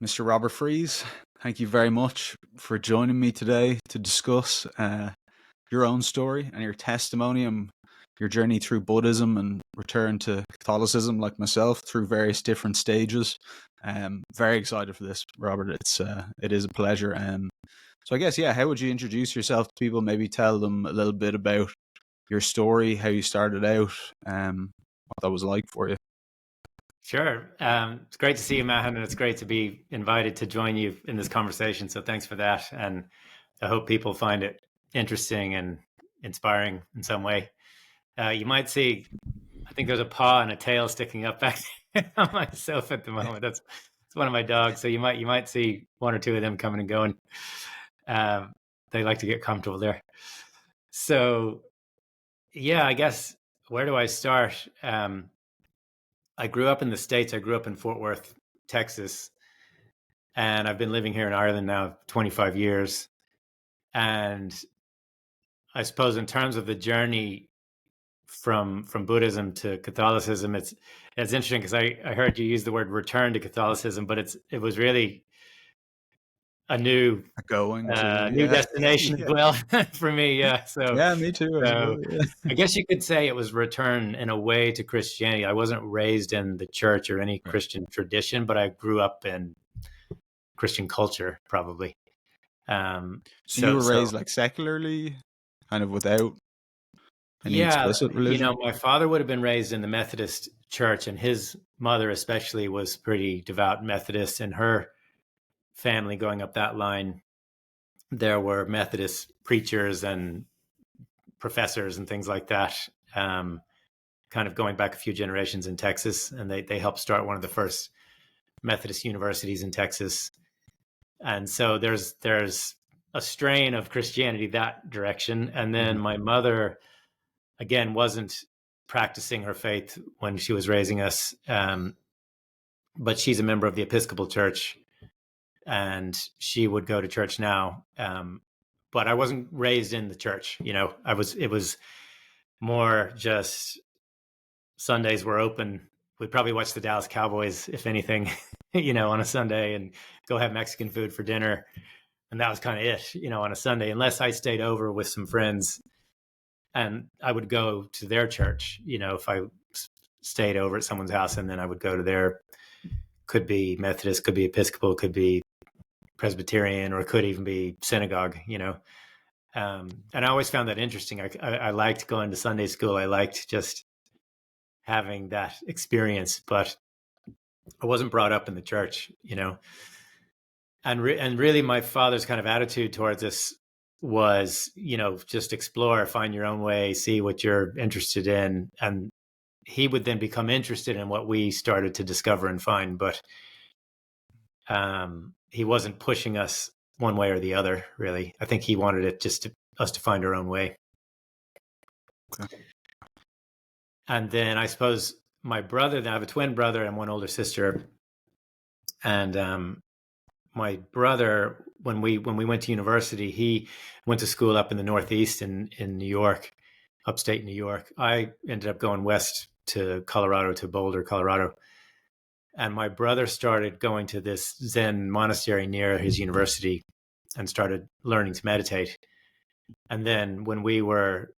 Mr. Robert Freese, thank you very much for joining me today to discuss your own story and your testimony and your journey through Buddhism and return to Catholicism, like myself, through various different stages. Very excited for this, Robert. It is a pleasure. So I guess, yeah, how would you introduce yourself to people? Maybe tell them a little bit about your story, how you started out, what that was like for you. Sure. It's great to see you, Mahan, and it's great to be invited to join you in this conversation. So thanks for that. And I hope people find it interesting and inspiring in some way. You might see, I think there's a paw and a tail sticking up back there on myself at the moment. It's one of my dogs. So you might see one or two of them coming and going. They like to get comfortable there. So yeah, I guess where do I start? I grew up in the States. I grew up in Fort Worth, Texas, and I've been living here in Ireland now 25 years. And I suppose in terms of the journey from Buddhism to Catholicism, it's interesting because I heard you use the word return to Catholicism, but it was really a new destination as well for me. Yeah. So yeah, me too. I guess you could say it was return in a way to Christianity. I wasn't raised in the church or any Christian tradition, but I grew up in Christian culture, probably. So you were raised like secularly, kind of without any explicit religion? My father would have been raised in the Methodist church, and his mother especially was pretty devout Methodist. And her family, going up that line, there were Methodist preachers and professors and things like that, kind of going back a few generations in Texas. And they helped start one of the first Methodist universities in Texas. And so there's a strain of Christianity that direction. And then my mother, again, wasn't practicing her faith when she was raising us, but she's a member of the Episcopal Church, and she would go to church now. But I wasn't raised in the church. It was more just Sundays were open. We'd probably watch the Dallas Cowboys, if anything, on a Sunday, and go have Mexican food for dinner. And that was kind of it, on a Sunday, unless I stayed over with some friends and I would go to their church, if I stayed over at someone's house, and then I would go to their, could be Methodist, could be Episcopal, could be Presbyterian, or it could even be synagogue, and I always found that interesting. I liked going to Sunday school. I liked just having that experience, but I wasn't brought up in the church, and really my father's kind of attitude towards us was, just explore, find your own way, see what you're interested in. And he would then become interested in what we started to discover and find, but he wasn't pushing us one way or the other, really. I think he wanted it just us to find our own way. Okay. And then I suppose my brother, I have a twin brother and one older sister. And my brother, when we went to university, he went to school up in the Northeast in New York, upstate New York. I ended up going west to Colorado, to Boulder, Colorado. And my brother started going to this Zen monastery near his university and started learning to meditate. And then when we were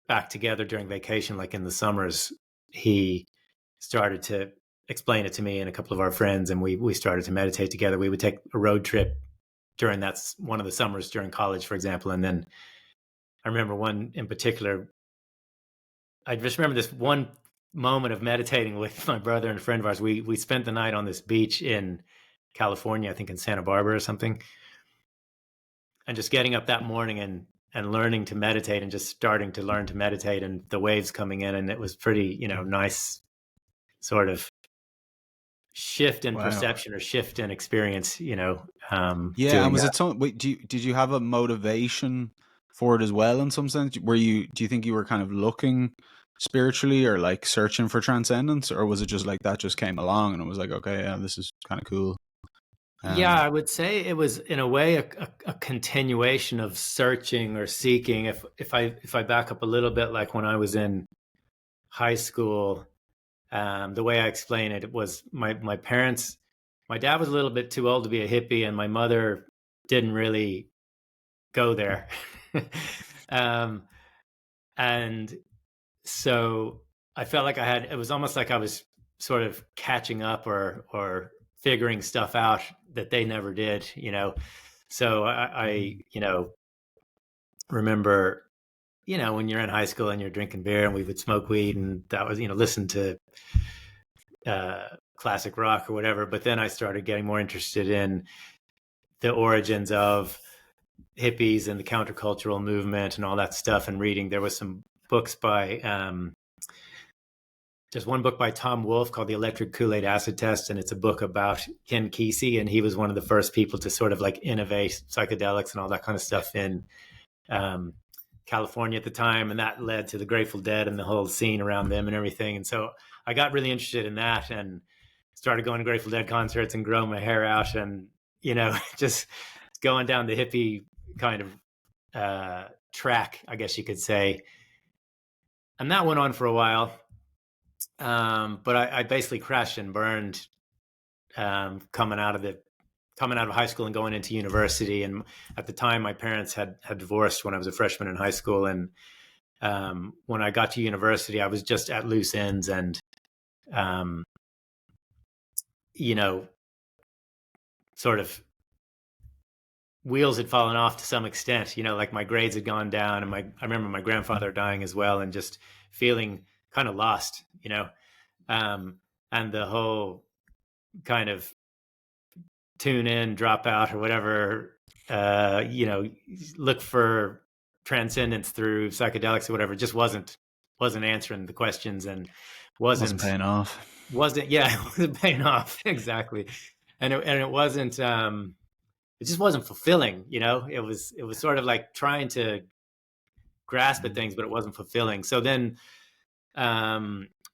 back together during vacation, like in the summers, he started to explain it to me and a couple of our friends, and we started to meditate together. We would take a road trip during one of the summers during college, for example. And then I remember one in particular, I just remember this one moment of meditating with my brother and a friend of ours. We spent the night on this beach in California, I think in Santa Barbara or something, and just getting up that morning and learning to meditate, and just starting to learn to meditate, and the waves coming in. And it was pretty, nice sort of shift in perception or shift in experience, and was it something? Wait, did you have a motivation for it as well in some sense? Do you think you were kind of looking spiritually or like searching for transcendence, or was it just like that just came along and it was like, okay, yeah, this is kind of cool? I would say it was in a way a continuation of searching or seeking. If I back up a little bit, like when I was in high school, the way I explain it was my parents my dad was a little bit too old to be a hippie, and my mother didn't really go there. And so I felt like it was almost like I was sort of catching up or figuring stuff out that they never did, So I remember, when you're in high school and you're drinking beer and we would smoke weed, and that was, listen to classic rock or whatever. But then I started getting more interested in the origins of hippies and the countercultural movement and all that stuff, and reading. There was some books by there's one book by Tom Wolfe called The Electric Kool-Aid Acid Test, and it's a book about Ken Kesey, and he was one of the first people to sort of like innovate psychedelics and all that kind of stuff in California at the time, and that led to the Grateful Dead and the whole scene around them and everything. And so I got really interested in that and started going to Grateful Dead concerts and growing my hair out, and just going down the hippie kind of track, I guess you could say. And that went on for a while. But I basically crashed and burned coming out of high school and going into university. And at the time, my parents had divorced when I was a freshman in high school. And when I got to university, I was just at loose ends, and sort of wheels had fallen off to some extent. Like my grades had gone down, and I remember my grandfather dying as well, and just feeling kind of lost, and the whole kind of tune in, drop out, or whatever, look for transcendence through psychedelics or whatever, just wasn't answering the questions, and wasn't paying off. It wasn't paying off. Exactly. And it wasn't, it just wasn't fulfilling, it was sort of like trying to grasp at things, but it wasn't fulfilling. So then,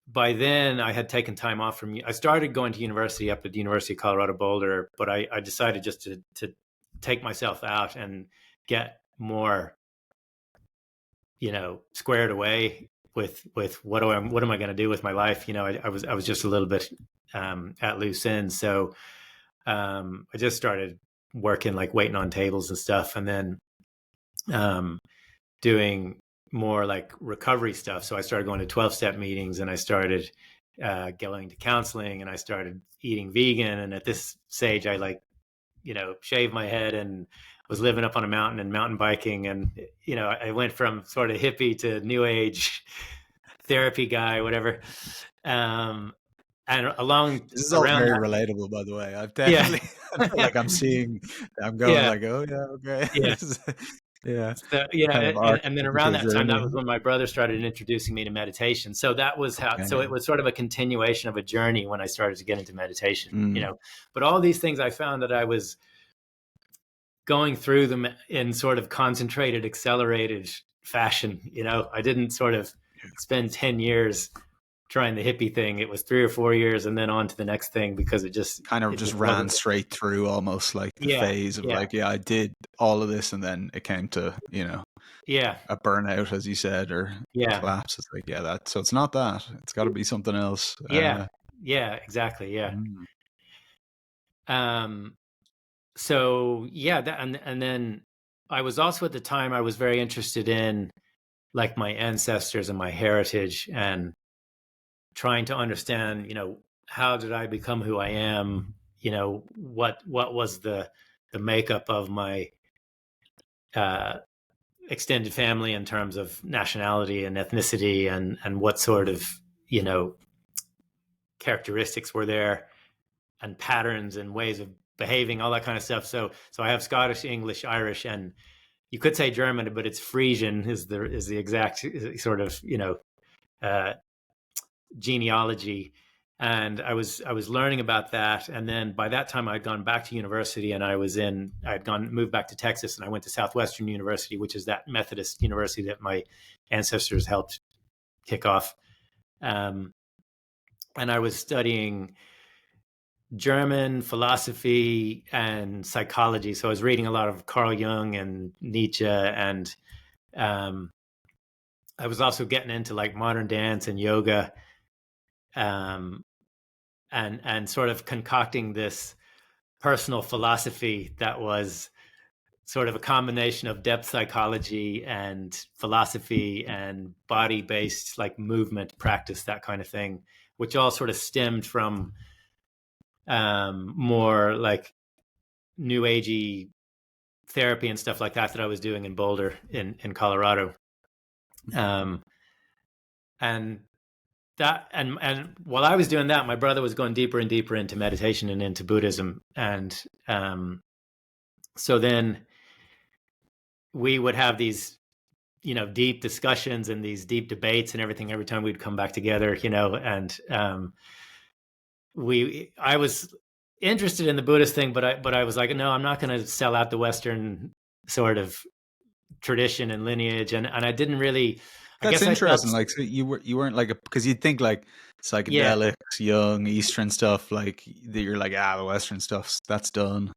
by then I had taken time off I started going to university up at the University of Colorado Boulder, but I decided just to take myself out and get more, squared away with what am I going to do with my life? I was just a little bit at loose ends. So I just started working, like waiting on tables and stuff, and then doing more like recovery stuff. So I started going to 12-step meetings, and I started going to counseling, and I started eating vegan. And at this stage, I shaved my head and was living up on a mountain and mountain biking. And, I went from sort of hippie to new age therapy guy, whatever. And this is all very relatable, by the way. I've definitely I'm going like, oh yeah, okay. Yeah. Yeah. So, and then around that time, that was when my brother started introducing me to meditation. So that was how. So it was sort of a continuation of a journey when I started to get into meditation. But all these things, I found that I was going through them in sort of concentrated, accelerated fashion. I didn't sort of spend 10 years trying the hippie thing. It was 3 or 4 years, and then on to the next thing, because it just kind of just ran straight through, almost like the phase of I did all of this, and then it came to a burnout, as you said, or collapse. It's like so it's not that, it's got to be something else. Exactly. So and then I was also, at the time, I was very interested in like my ancestors and my heritage, and trying to understand, how did I become who I am? What was the makeup of my extended family in terms of nationality and ethnicity, and what sort of, characteristics were there, and patterns and ways of behaving, all that kind of stuff. So I have Scottish, English, Irish, and you could say German, but it's Frisian is the exact sort of, genealogy. And I was learning about that. And then by that time I'd gone back to university, and moved back to Texas, and I went to Southwestern University, which is that Methodist university that my ancestors helped kick off. And I was studying German philosophy and psychology. So I was reading a lot of Carl Jung and Nietzsche, and I was also getting into like modern dance and yoga, and sort of concocting this personal philosophy that was sort of a combination of depth psychology and philosophy and body-based like movement practice, that kind of thing, which all sort of stemmed from more like new agey therapy and stuff like that I was doing in Boulder in Colorado. And that and while I was doing that, my brother was going deeper and deeper into meditation and into Buddhism. And so then we would have these, deep discussions and these deep debates and everything every time we'd come back together, and I was interested in the Buddhist thing, but I was like, no, I'm not going to sell out the Western sort of tradition and lineage, and I didn't really. That's interesting. Like, so you weren't like because you'd think like psychedelics, Jung, Eastern stuff, like that. You're like, the Western stuff, that's done.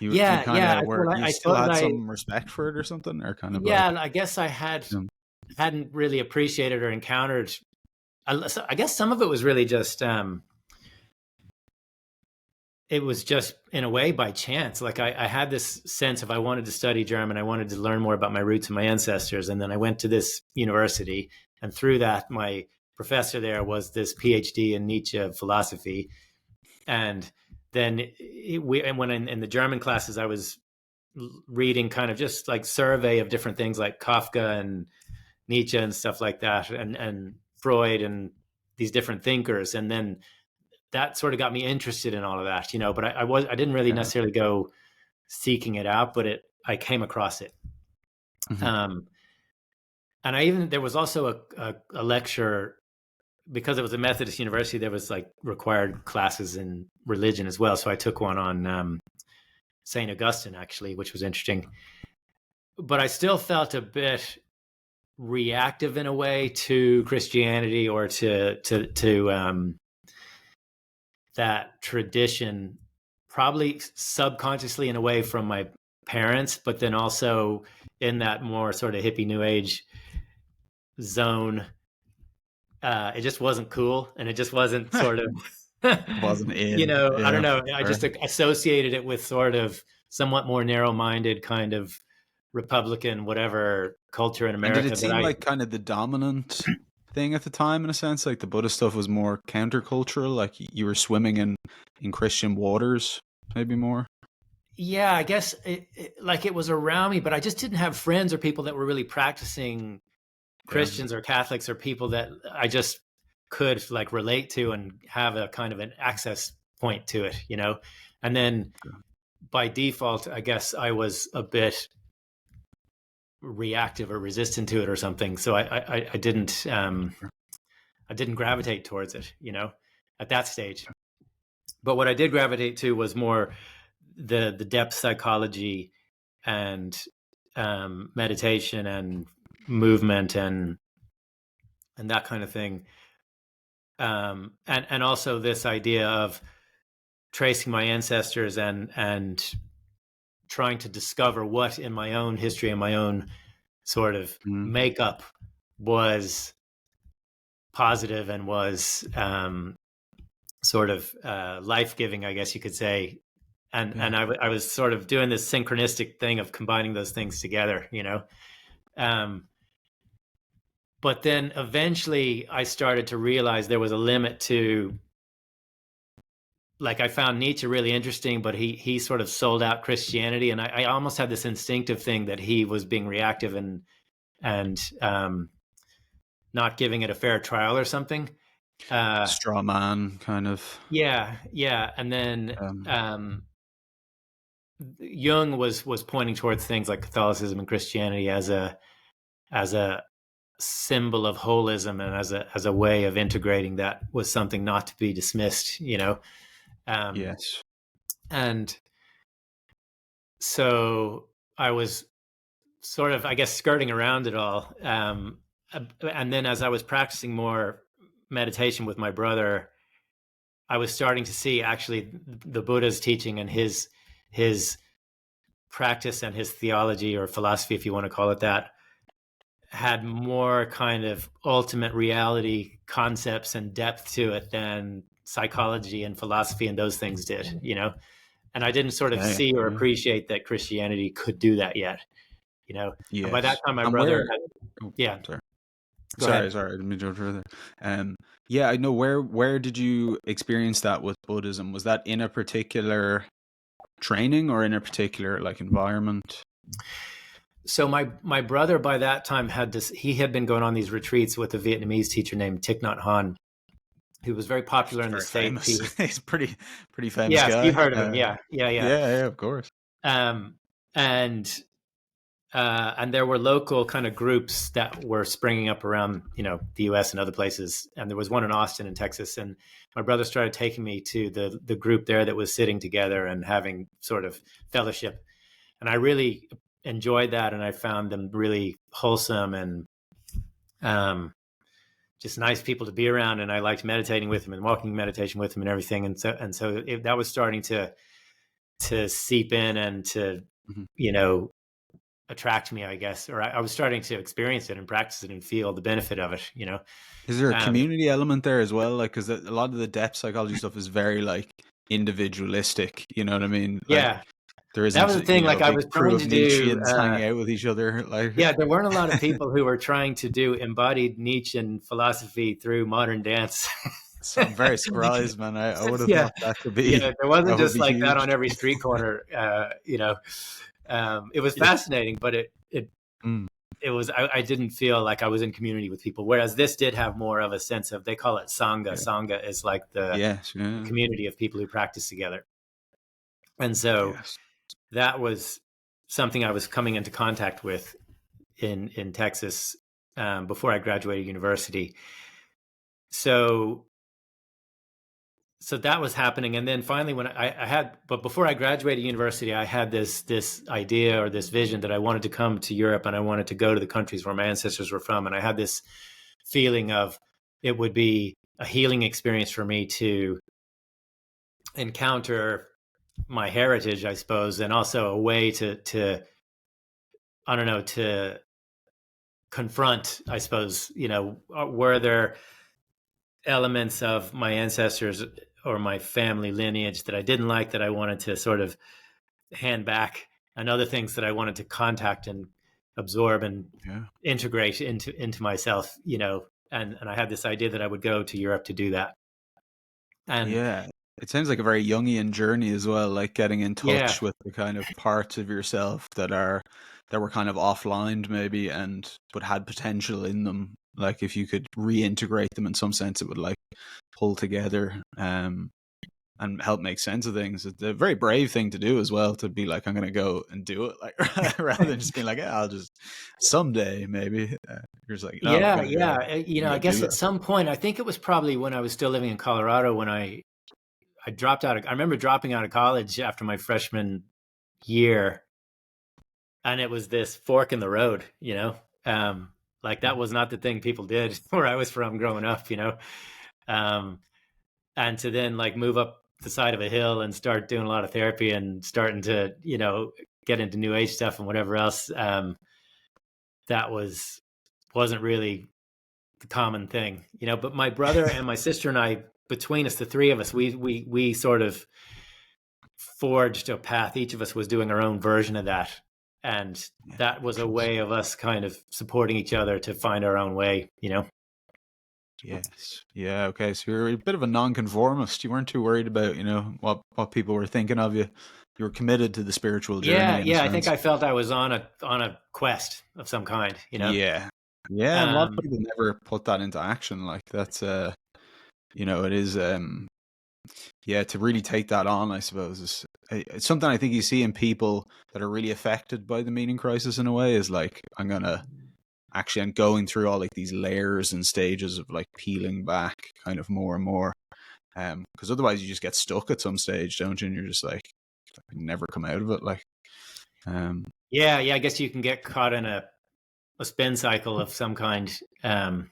You still had some respect for it or something, or kind of. Yeah, I guess I hadn't really appreciated or encountered. I guess some of it was really just. It was just in a way by chance. Like I had this sense of I wanted to study German. I wanted to learn more about my roots and my ancestors. And then I went to this university, and through that, my professor there was this PhD in Nietzsche philosophy. And then when in the German classes, I was reading kind of just like survey of different things like Kafka and Nietzsche and stuff like that, and Freud and these different thinkers. And then that sort of got me interested in all of that, but I didn't really necessarily go seeking it out, but I came across it. Mm-hmm. And there was also a lecture, because it was a Methodist university, there was like required classes in religion as well. So I took one on St. Augustine, actually, which was interesting. But I still felt a bit reactive in a way to Christianity or to that tradition, probably subconsciously in a way from my parents, but then also in that more sort of hippie new age zone. It just wasn't cool, and it just wasn't sort of wasn't in, I don't know. I just associated it with sort of somewhat more narrow-minded kind of Republican whatever culture in America. And did it seem like kind of the dominant thing at the time, in a sense? Like the Buddhist stuff was more countercultural, like you were swimming in Christian waters, maybe more? Yeah, I guess it was around me, but I just didn't have friends or people that were really practicing Christians or Catholics, or people that I just could like relate to and have a kind of an access point to it, And then by default, I guess I was a bit reactive or resistant to it or something. So I didn't gravitate towards it, at that stage. But what I did gravitate to was more the depth psychology and meditation and movement and that kind of thing. And also this idea of tracing my ancestors and trying to discover what in my own history and my own sort of makeup was positive and was sort of life-giving, I guess you could say. And I was sort of doing this synchronistic thing of combining those things together, But then eventually I started to realize there was a limit to, like, I found Nietzsche really interesting, but he sort of sold out Christianity. And I almost had this instinctive thing that he was being reactive and not giving it a fair trial or something. Straw man kind of. Yeah. And then Jung was pointing towards things like Catholicism and Christianity as a symbol of holism and as a way of integrating that was something not to be dismissed, Yes. And so I was sort of, I guess, skirting around it all. And then as I was practicing more meditation with my brother, I was starting to see actually the Buddha's teaching and his practice and his theology or philosophy, if you want to call it that, had more kind of ultimate reality concepts and depth to it than psychology and philosophy and those things did, And I didn't sort of Okay. see or Yeah. appreciate that Christianity could do that yet, you know. And by that Yes. time, my And brother where? had, Oh, yeah, sorry. go ahead. Sorry. Let me jump further. Um. Yeah, I know. Where did you experience that with Buddhism? Was that in a particular training or in a particular like environment? So my brother by that time had this. He had been going on these retreats with a Vietnamese teacher named Thich Nhat Hanh, who was very popular in the Very States. He famous. was, He's pretty famous yes, you've guy. heard of him. Yeah, yeah, yeah. Yeah, yeah, of course. Um, and and there were local kind of groups that were springing up around, the U.S. and other places. And there was one in Austin, in Texas. And my brother started taking me to the group there that was sitting together and having sort of fellowship. And I really enjoyed that, and I found them really wholesome and um, just nice people to be around. And I liked meditating with them and walking meditation with them and everything. And so that was starting to seep in and to Mhm. you know attract me, I guess, or I was starting to experience it and practice it and feel the benefit of it. Is there a Um, community element there as well? Like, because a lot of the depth psychology stuff is very like individualistic. You know what I mean? Like, yeah, there that isn't, was the thing. a Like I big was crew trying of to do, Nietzscheans hanging out with each other. Like, yeah, there weren't a lot of people who were trying to do embodied Nietzschean philosophy through modern dance. so I'm very surprised, man. I would have Yeah, thought that could yeah, be there wasn't that would just be like that huge. on every street corner. It was Yeah. fascinating, but Mm. it was I didn't feel like I was in community with people. Whereas this did have more of a sense of, they call it sangha. Yeah. Sangha is like the Yes. Yeah. community of people who practice together. And so Yes. that was something I was coming into contact with in Texas before I graduated university. So that was happening, and then finally, when I had, but before I graduated university, I had this idea or this vision that I wanted to come to Europe and I wanted to go to the countries where my ancestors were from, and I had this feeling of it would be a healing experience for me to encounter my heritage, I suppose, and also a way to I don't know, to confront, I suppose, were there elements of my ancestors or my family lineage that I didn't like, that I wanted to sort of hand back, and other things that I wanted to contact and absorb and Yeah. integrate into myself, and I had this idea that I would go to Europe to do that. And Yeah. It sounds like a very Jungian journey as well, like getting in yeah, touch with the kind of parts of yourself that were kind of offlined maybe and but had potential in them. Like if you could reintegrate them in some sense, it would like pull together and help make sense of things. It's a very brave thing to do as well, to be like, I'm going to go and do it, like rather than just being like, yeah, I'll just someday maybe. You're just like, no, I'm yeah, going to go. yeah. I'm I going to do guess at that. some point, I think it was probably when I was still living in Colorado, when I dropped out. I remember dropping out of college after my freshman year, and it was this fork in the road. Like that was not the thing people did where I was from growing up. Um, and to then like move up the side of a hill and start doing a lot of therapy and starting to get into new age stuff and whatever else, that wasn't really the common thing. But my brother and my sister and I, between us, the three of us, we sort of forged a path. Each of us was doing our own version of that, and Yeah, that was a interesting. way of us kind of supporting each other to find our own way. Yes. Yeah. Okay. So you're a bit of a nonconformist. You weren't too worried about, what people were thinking of you. You were committed to the spiritual Yeah, journey in a yeah, I think sense. I felt I was on a quest of some kind. Yeah. Yeah. And a lot of um people never put that into action. Like that's, it is, yeah, to really take that on, I suppose, is it's something I think you see in people that are really affected by the meaning crisis in a way, is like, I'm going through all like these layers and stages of like peeling back kind of more and more. Because otherwise you just get stuck at some stage, don't you? And you're just like, I can never come out of it. Like, um, yeah, yeah, I guess you can get caught in a spin cycle of some kind. And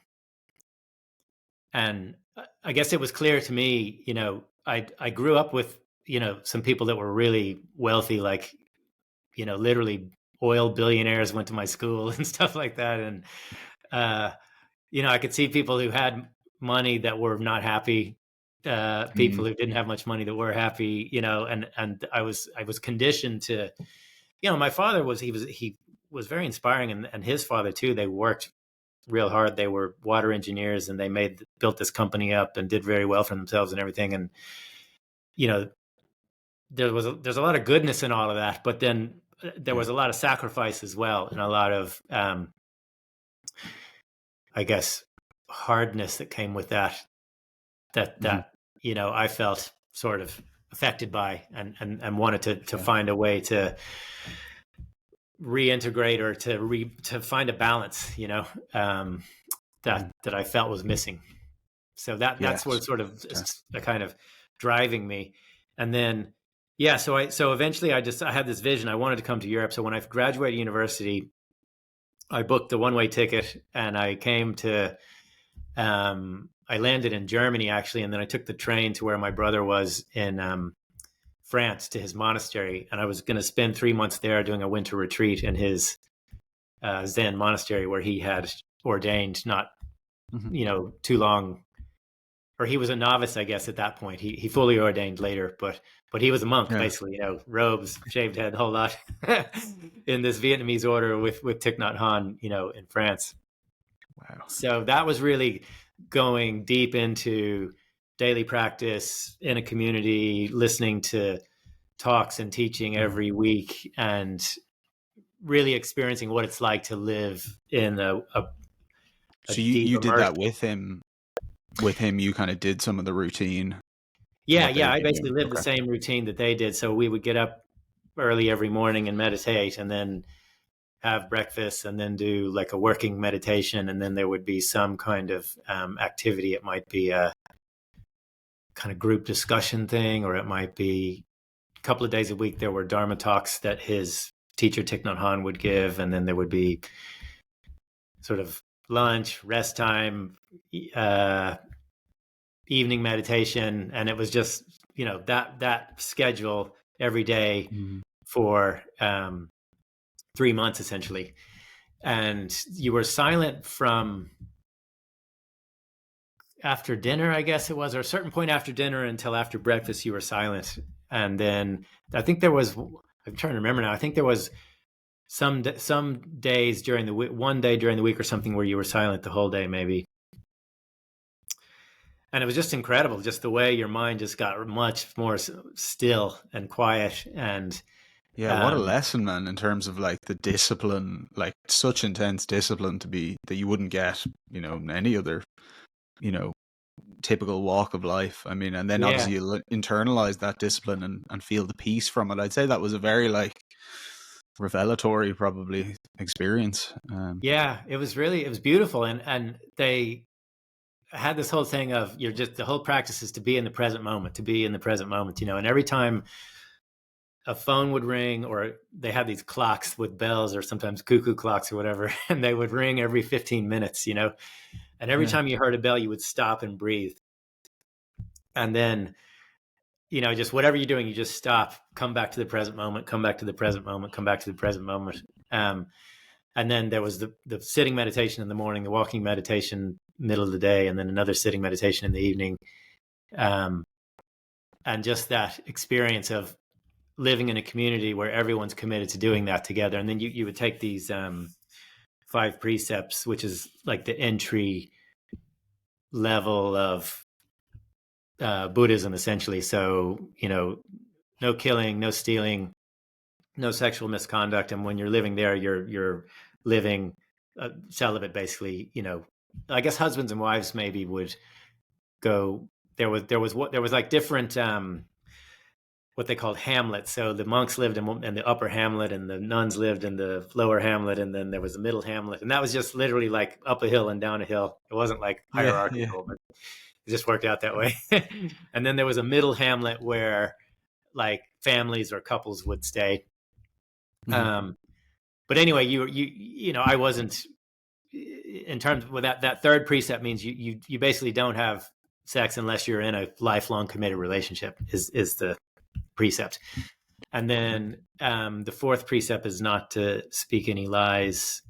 I guess it was clear to me, I grew up with, some people that were really wealthy, like, literally oil billionaires went to my school and stuff like that. And, I could see people who had money that were not happy people who didn't have much money that were happy, and I was conditioned to, my father he was very inspiring, and his father too. They worked real hard. They were water engineers, and they built this company up and did very well for themselves and everything. And, there's a lot of goodness in all of that, but then there was a lot of sacrifice as well, and a lot of, I guess, hardness that came with that I felt sort of affected by, and wanted to find a way to reintegrate, or to find a balance, that I felt was missing. So that's what sort of the kind of driving me. And then, so eventually I had this vision. I wanted to come to Europe. So when I graduated university, I booked the one-way ticket, and I came to, I landed in Germany actually. And then I took the train to where my brother was in, France, to his monastery. And I was going to spend 3 months there doing a winter retreat in his, Zen monastery, where he had ordained not, too long, or he was a novice, I guess, at that point. He fully ordained later, but he was a monk, basically, robes, shaved head, the whole lot, in this Vietnamese order with Thich Nhat Hanh, in France. Wow. So that was really going deep into daily practice in a community, listening to talks and teaching every week, and really experiencing what it's like to live in a so you did that with him. With him, you kind of did some of the routine. Yeah. I basically lived the same routine that they did. So we would get up early every morning and meditate, and then have breakfast, and then do like a working meditation. And then there would be some kind of activity. It might be a kind of group discussion thing, or it might be a couple of days a week. There were Dharma talks that his teacher Thich Nhat Hanh would give. And then there would be sort of lunch, rest time, evening meditation. And it was just, that schedule every day for 3 months essentially. And you were silent from after dinner, I guess it was, or a certain point after dinner until after breakfast, you were silent. And then I think there was, I'm trying to remember now, I think there was some days during the week, one day during the week or something, where you were silent the whole day, maybe. And it was just incredible, just the way your mind just got much more still and quiet. And what a lesson, man, in terms of like the discipline, like such intense discipline that you wouldn't get, in any other, typical walk of life. I mean, and then obviously you internalize that discipline and feel the peace from it. I'd say that was a very like revelatory probably experience. It was beautiful. And they had this whole thing of the whole practice is to be in the present moment, and every time a phone would ring, or they had these clocks with bells, or sometimes cuckoo clocks or whatever, and they would ring every 15 minutes, and every time you heard a bell, you would stop and breathe. And then, just whatever you're doing, you just stop, come back to the present moment, come back to the present moment, come back to the present moment. And then there was the sitting meditation in the morning, the walking meditation middle of the day, and then another sitting meditation in the evening. And just that experience of living in a community where everyone's committed to doing that together. And then you would take these 5 precepts, which is like the entry level of Buddhism, essentially. So, no killing, no stealing, no sexual misconduct. And when you're living there, you're living celibate, basically. I guess husbands and wives maybe would go. There was like different what they called hamlets. So the monks lived in the upper hamlet, and the nuns lived in the lower hamlet, and then there was a middle hamlet, and that was just literally like up a hill and down a hill. It wasn't like hierarchical, but it just worked out that way. And then there was a middle hamlet where like families or couples would stay. But anyway, I wasn't, in terms of that third precept means you basically don't have sex unless you're in a lifelong committed relationship is the precept. And then the fourth precept is not to speak any lies.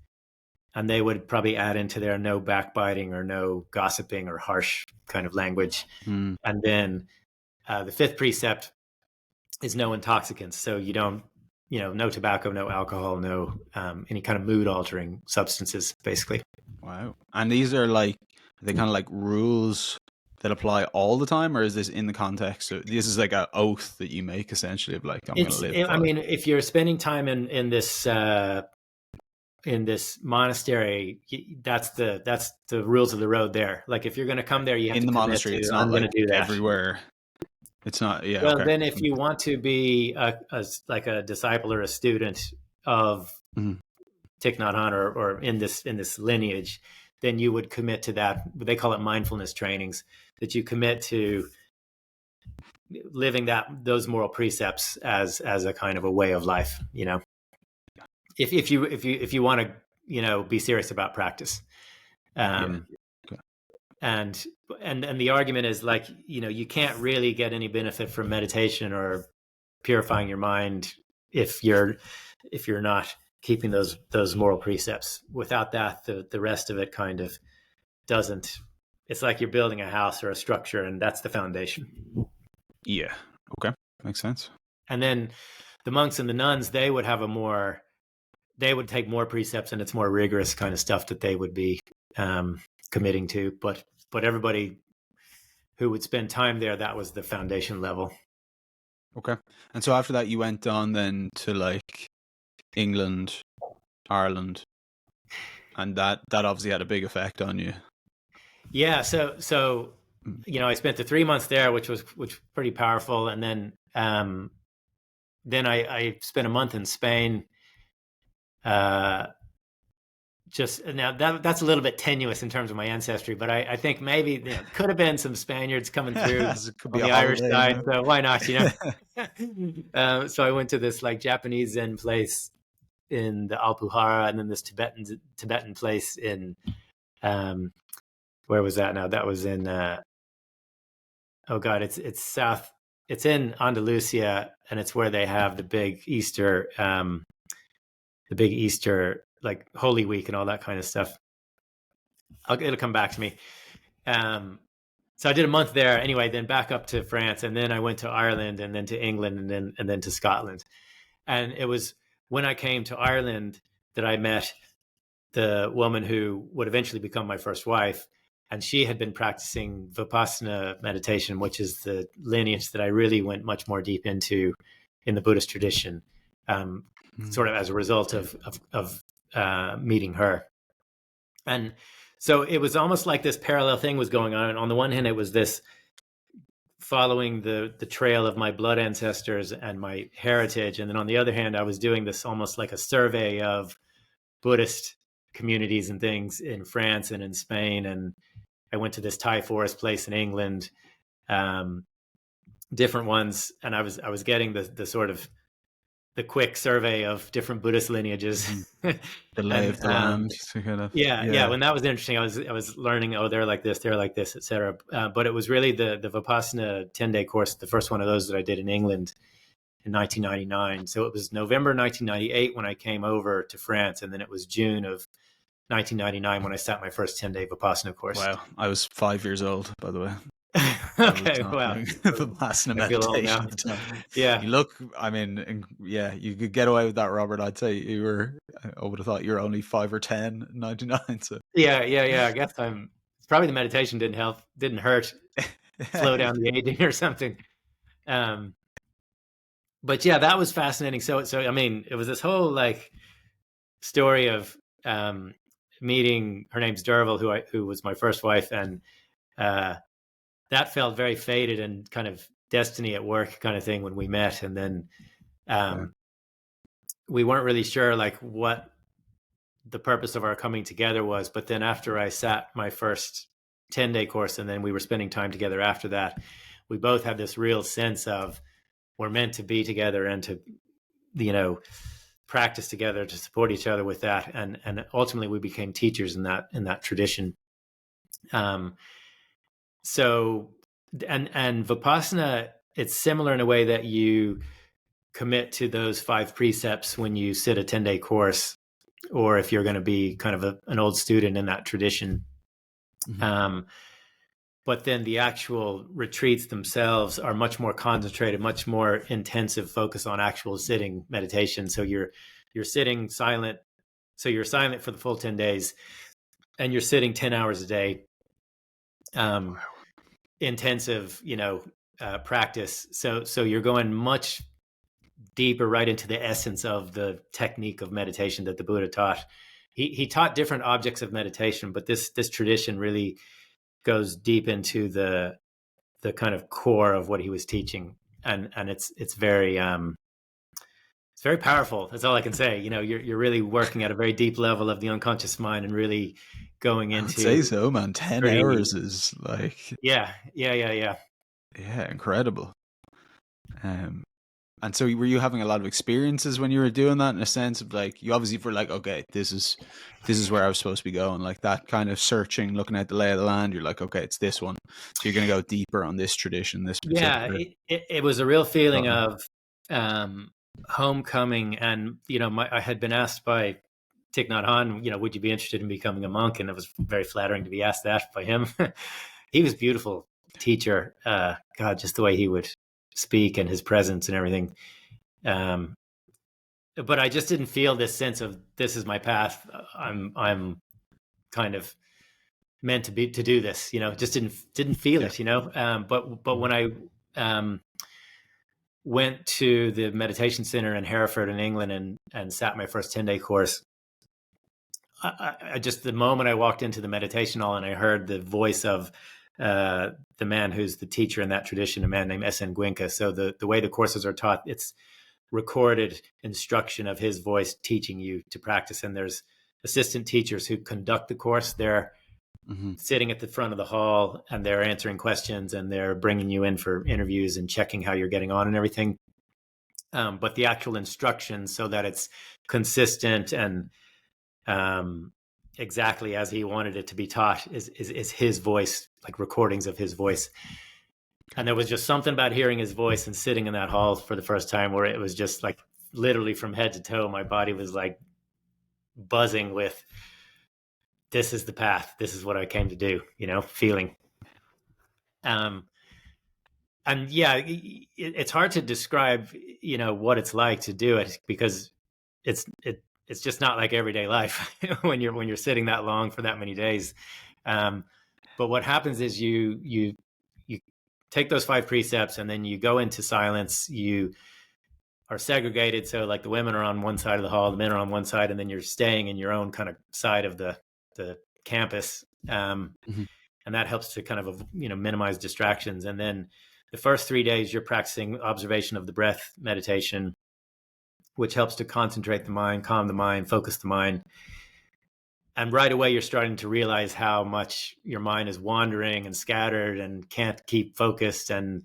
and they would probably add into there no backbiting or no gossiping or harsh kind of language. Mm. And then the fifth precept is no intoxicants. So you don't, no tobacco, no alcohol, no any kind of mood altering substances, basically. Wow. And these are they kind of like rules that apply all the time, or is this in the context of, this is like an oath that you make essentially of like, I'm going to live? I mean, if you're spending time in this monastery, that's the rules of the road there. Like if you're going to come there, you have in to the commit monastery, to, it's I'm not going like to do that everywhere. It's not, yeah. Well, Okay. then if you want to be like a disciple or a student of Mhm. Thich Nhat Hanh or in this lineage, then you would commit to that. They call it mindfulness trainings, that you commit to living those moral precepts as a kind of a way of life. If you want to be serious about practice. Yeah. Okay. And the argument is like, you can't really get any benefit from meditation or purifying your mind if you're not keeping those moral precepts. Without that, the rest of it kind of doesn't. It's like you're building a house or a structure, and that's the foundation. Yeah. Okay. Makes sense. And then the monks and the nuns, they would take more precepts, and it's more rigorous kind of stuff that they would be committing to. But everybody who would spend time there, that was the foundation level. Okay. And so after that, you went on then to like England, Ireland, and that obviously had a big effect on you. Yeah. So I spent the 3 months there, which was pretty powerful, and then I spent a month in Spain. Just now that's a little bit tenuous in terms of my ancestry, but I think maybe could have been some Spaniards coming through on the Irish side, so why not? So I went to this like Japanese Zen place in the Alpujarra, and then this Tibetan place in where was that now? That was in oh god, it's south. It's in Andalusia, and it's where they have the big Easter like Holy Week and all that kind of stuff. It'll come back to me. So I did a month there anyway, then back up to France, and then I went to Ireland, and then to England, and then to Scotland. And it was when I came to Ireland that I met the woman who would eventually become my first wife. And she had been practicing Vipassana meditation, which is the lineage that I really went much more deep into in the Buddhist tradition, sort of as a result of meeting her. And so it was almost like this parallel thing was going on. And on the one hand, it was this following the trail of my blood ancestors and my heritage. And then on the other hand, I was doing this almost like a survey of Buddhist communities and things in France and in Spain. And I went to this Thai forest place in England, different ones. And I was getting the sort of the quick survey of different Buddhist lineages. The lay of the land. Yeah. When that was interesting, I was learning, they're like this, et cetera. But it was really the Vipassana 10-day course, the first one of those that I did in England in 1999. So it was November 1998 when I came over to France, and then it was June of 1999 when I sat my first 10-day Vipassana course. Wow. I was 5 years old, by the way. Okay, wow. Vipassana meditation. Yeah. You look, I mean, yeah, you could get away with that, Robert. I'd say I would have thought you were only 5 or 10, 99. So. Yeah. I guess probably the meditation didn't hurt, slow down the aging or something. But yeah, that was fascinating. So I mean, it was this whole like story of meeting. Her name's Derville, who was my first wife, and that felt very fated and kind of destiny at work kind of thing when we met. And then we weren't really sure like what the purpose of our coming together was. But then after I sat my first 10-day course, and then we were spending time together after that, we both had this real sense of we're meant to be together and to, practice together to support each other with that. And ultimately we became teachers in that tradition. So, and Vipassana, it's similar in a way that you commit to those 5 precepts when you sit a 10-day course. or if you're going to be kind of an old student in that tradition. But then the actual retreats themselves are much more concentrated, much more intensive focus on actual sitting meditation. So you're sitting silent. So you're silent for the full 10 days and you're sitting 10 hours a day. Intensive, practice. So you're going much deeper right into the essence of the technique of meditation that the Buddha taught. He taught different objects of meditation, but this tradition really goes deep into the kind of core of what he was teaching, and it's very powerful. That's all I can say. You're really working at a very deep level of the unconscious mind and really going into. I'd say so, man. 10 hours is like yeah, incredible. And so were you having a lot of experiences when you were doing that, in a sense of like, you obviously were like, okay, this is where I was supposed to be going, like that kind of searching, looking at the lay of the land. You're like, okay, it's this one. So you're going to go deeper on this tradition, this particular. Yeah, it was a real feeling of homecoming. And, I had been asked by Thich Nhat Hanh, would you be interested in becoming a monk? And it was very flattering to be asked that by him. He was a beautiful teacher. God, just the way he would speak and his presence and everything. But I just didn't feel this sense of, this is my path. I'm kind of meant to do this, just didn't feel it, but when I went to the meditation center in Hereford in England and sat my first 10-day course, I just, the moment I walked into the meditation hall and I heard the voice of the man who's the teacher in that tradition, a man named S.N. Gwinka. So the way the courses are taught, it's recorded instruction of his voice teaching you to practice. And there's assistant teachers who conduct the course. They're sitting at the front of the hall and they're answering questions and they're bringing you in for interviews and checking how you're getting on and everything. But the actual instructions, so that it's consistent and exactly as he wanted it to be taught, is his voice, like recordings of his voice. And there was just something about hearing his voice and sitting in that hall for the first time where it was just like literally from head to toe, my body was like buzzing with, this is the path. This is what I came to do, feeling. And yeah, it's hard to describe, what it's like to do it, because it's just not like everyday life when you're sitting that long for that many days. But what happens is you take those 5 precepts and then you go into silence. You are segregated. So like the women are on one side of the hall, the men are on one side, and then you're staying in your own kind of side of the campus. And that helps to kind of, minimize distractions. And then the first 3 days you're practicing observation of the breath meditation, which helps to concentrate the mind, calm the mind, focus the mind. And right away, you're starting to realize how much your mind is wandering and scattered and can't keep focused, and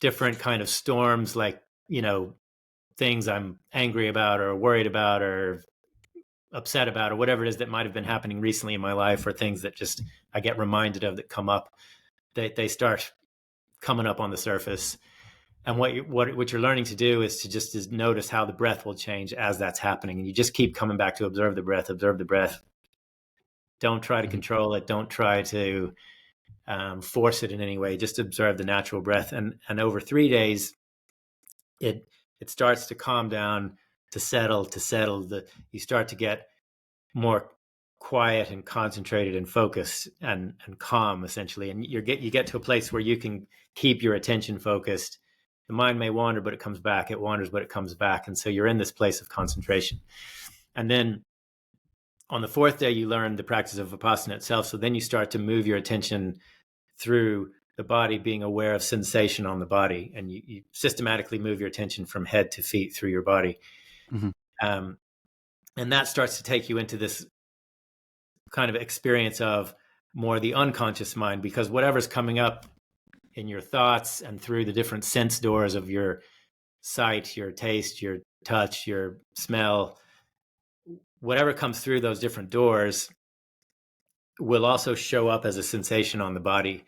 different kind of storms, like, things I'm angry about or worried about or upset about or whatever it is that might have been happening recently in my life, or things that just I get reminded of that come up. They start coming up on the surface. And what you're learning to do is to just notice how the breath will change as that's happening. And you just keep coming back to observe the breath, observe the breath. Don't try to control it. Don't try to force it in any way. Just observe the natural breath. And over 3 days, it starts to calm down, to settle. You start to get more quiet and concentrated and focused and calm, essentially. And you get to a place where you can keep your attention focused. The mind may wander, but it comes back. It wanders, but it comes back. And so you're in this place of concentration. And then on the 4th day, you learn the practice of Vipassana itself. So then you start to move your attention through the body, being aware of sensation on the body. And you systematically move your attention from head to feet through your body. And that starts to take you into this kind of experience of more the unconscious mind, because whatever's coming up in your thoughts and through the different sense doors of your sight, your taste, your touch, your smell, whatever comes through those different doors will also show up as a sensation on the body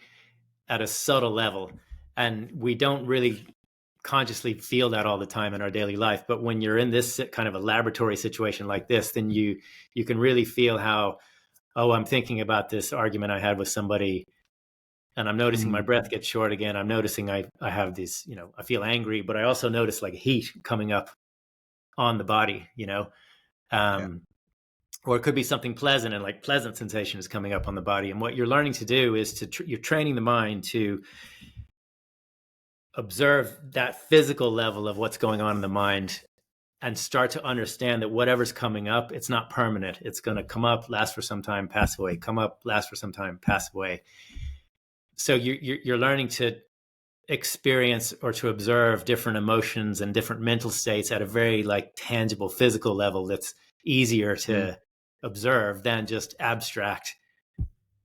at a subtle level. And we don't really consciously feel that all the time in our daily life. But when you're in this kind of a laboratory situation like this, then you can really feel how, oh, I'm thinking about this argument I had with somebody, and I'm noticing my breath gets short again. I'm noticing I have these, I feel angry, but I also notice like heat coming up on the body, or it could be something pleasant, and like pleasant sensation is coming up on the body. And what you're learning to do is you're training the mind to observe that physical level of what's going on in the mind, and start to understand that whatever's coming up, it's not permanent. It's going to come up, last for some time, pass away, come up, last for some time, pass away. So you're learning to experience or to observe different emotions and different mental states at a very like tangible physical level that's easier to observe than just abstract.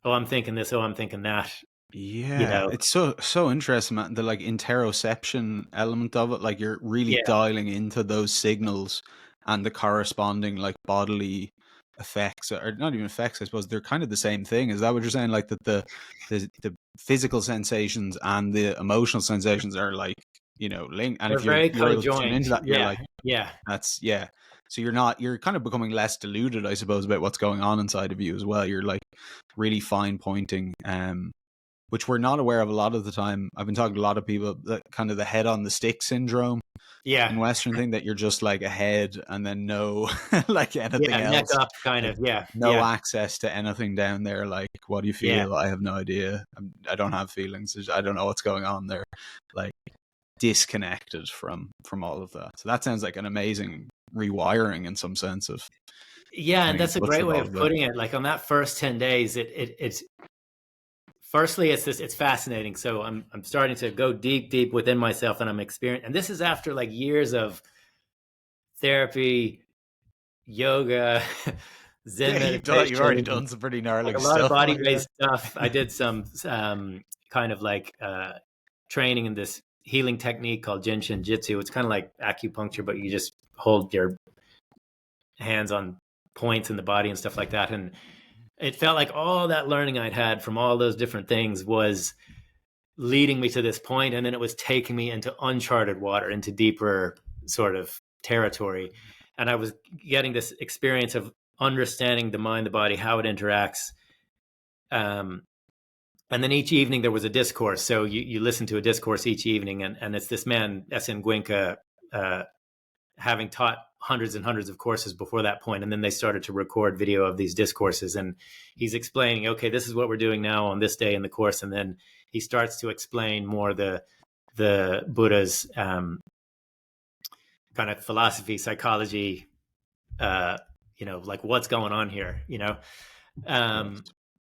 Oh, I'm thinking this. Oh, I'm thinking that. Yeah, it's so interesting, man. The like interoception element of it, like you're really dialing into those signals and the corresponding like bodily effects, or not even effects, I suppose they're kind of the same thing. Is that what you're saying? Like that the physical sensations and the emotional sensations are like, linked, and They're if you're very able to tune co-joined. into that, you're like, yeah. that's So you're kind of becoming less deluded, I suppose, about what's going on inside of you as well. You're like really fine pointing, which we're not aware of a lot of the time. I've been talking to a lot of people that kind of the head on the stick syndrome in Western thing, that you're just like ahead and then no like anything else. Neck up kind like, of, no access to anything down there. Like, what do you feel? I have no idea. I don't have feelings. I don't know what's going on there. Like disconnected from all of that. So that sounds like an amazing rewiring in some sense of. Yeah, and that's a great way of putting it. Like on that first 10 days, it's firstly, it's fascinating. So I'm starting to go deep within myself, and I'm experiencing, and this is after like years of therapy, yoga, Zen meditation. You've already done some pretty gnarly like a stuff. lot of body-based stuff. I did some kind of like training in this healing technique called Jinshin Jitsu. It's kind of like acupuncture, but you just hold your hands on points in the body and stuff like that. And it felt like all that learning I'd had from all those different things was leading me to this point, and then it was taking me into uncharted water, into deeper sort of territory. And I was getting this experience of understanding the mind, the body, how it interacts. And then each evening there was a discourse. So you listen to a discourse each evening, and it's this man, S.N. Gwinka, having taught hundreds and hundreds of courses before that point. And then they started to record video of these discourses, and he's explaining, okay, this is what we're doing now on this day in the course. And then he starts to explain more the Buddha's kind of philosophy, psychology, like what's going on here,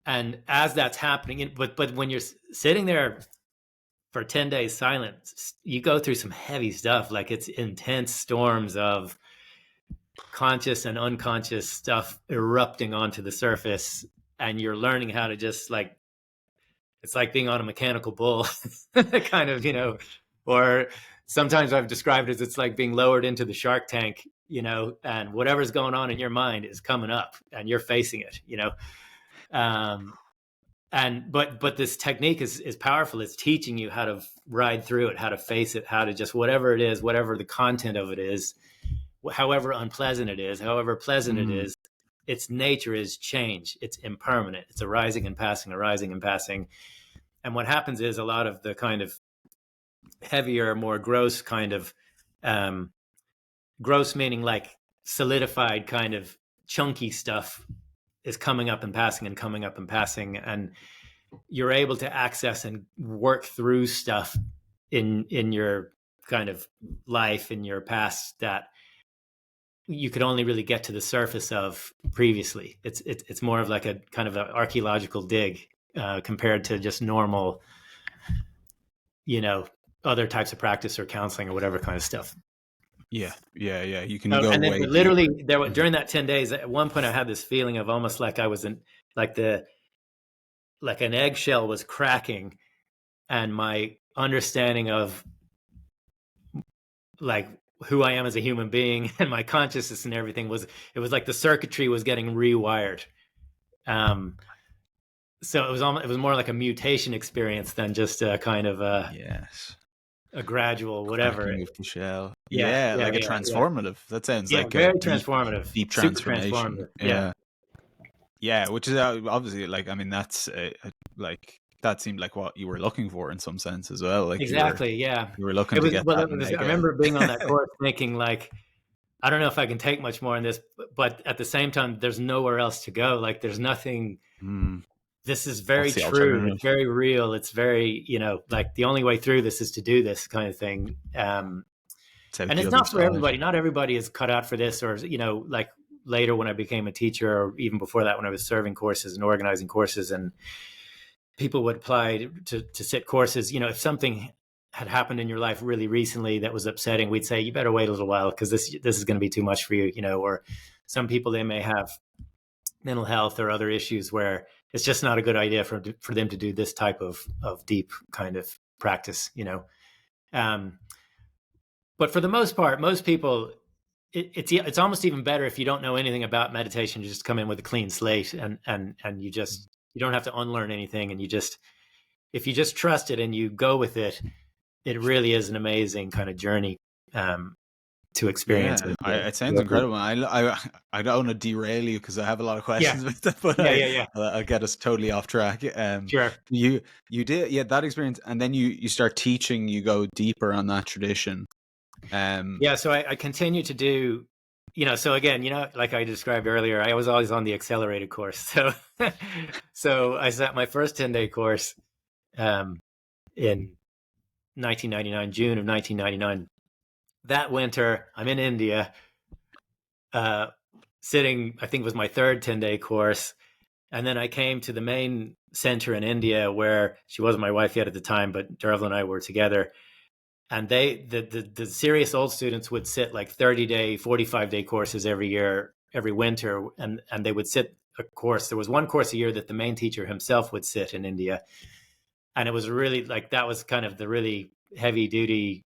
and as that's happening, but when you're sitting there for 10 days silent, you go through some heavy stuff. Like it's intense storms of conscious and unconscious stuff erupting onto the surface, and you're learning how to just like, it's like being on a mechanical bull kind of, or sometimes I've described it as it's like being lowered into the Shark Tank, and whatever's going on in your mind is coming up and you're facing it, but this technique is powerful. It's teaching you how to ride through it, how to face it, how to just, whatever it is, whatever the content of it is, however unpleasant it is, however pleasant it is, its nature is change. It's impermanent. It's arising and passing, arising and passing. And what happens is a lot of the kind of heavier, more gross kind of, gross meaning like solidified kind of chunky stuff is coming up and passing and coming up and passing. And you're able to access and work through stuff in your kind of life, in your past, that you could only really get to the surface of previously. It's more of like a kind of an archaeological dig compared to just normal, other types of practice or counseling or whatever kind of stuff. Yeah. You can go and then way literally there during that 10 days, at one point I had this feeling of almost like I was in like an eggshell was cracking, and my understanding of like who I am as a human being and my consciousness and everything it was like the circuitry was getting rewired. So it was more like a mutation experience than just a kind of yes. a gradual, whatever. Cracking of the shell. Yeah, Yeah, yeah, like a yeah, yeah. transformative. That sounds Yeah, like a very deep, transformative, deep super transformation. transformative. Yeah, Yeah. Yeah, which is obviously like, I mean, that's like that seemed like what you were looking for in some sense as well. Like exactly. Yeah, you were looking it to was. get Well, that it was. I mega. remember being on that course thinking like, I don't know if I can take much more in this, but at the same time, there's nowhere else to go. Like, there's nothing. Hmm, This is very what's the true. alternative? It's very real. It's very, like the only way through this is to do this kind of thing. It's out And the it's other not for side. everybody. Not everybody is cut out for this, or like later when I became a teacher, or even before that when I was serving courses and organizing courses, and people would apply to sit courses. If something had happened in your life really recently that was upsetting, we'd say you better wait a little while because this is going to be too much for you. Or some people, they may have mental health or other issues where it's just not a good idea for them to do this type of deep kind of practice. Um, but for the most part, most people, it's almost even better if you don't know anything about meditation. You just come in with a clean slate, and you don't have to unlearn anything, and if you just trust it and you go with it, it really is an amazing kind of journey to experience Yeah, it. it sounds incredible. I don't want to derail you because I have a lot of Yeah, questions about that, but yeah. I'll get us totally off track. Sure. You did, yeah, that experience, and then you start teaching. You go deeper on that tradition. Yeah, so I continue to do, so again, like I described earlier, I was always on the accelerated course. So I sat my first 10-day course in 1999, June of 1999. That winter, I'm in India, sitting, I think it was my third 10-day course. And then I came to the main center in India where she wasn't my wife yet at the time, but Dervla and I were together. And the serious old students would sit like 30-day, 45-day courses every year, every winter, and they would sit a course. There was one course a year that the main teacher himself would sit in India, and it was really like that was kind of the really heavy duty,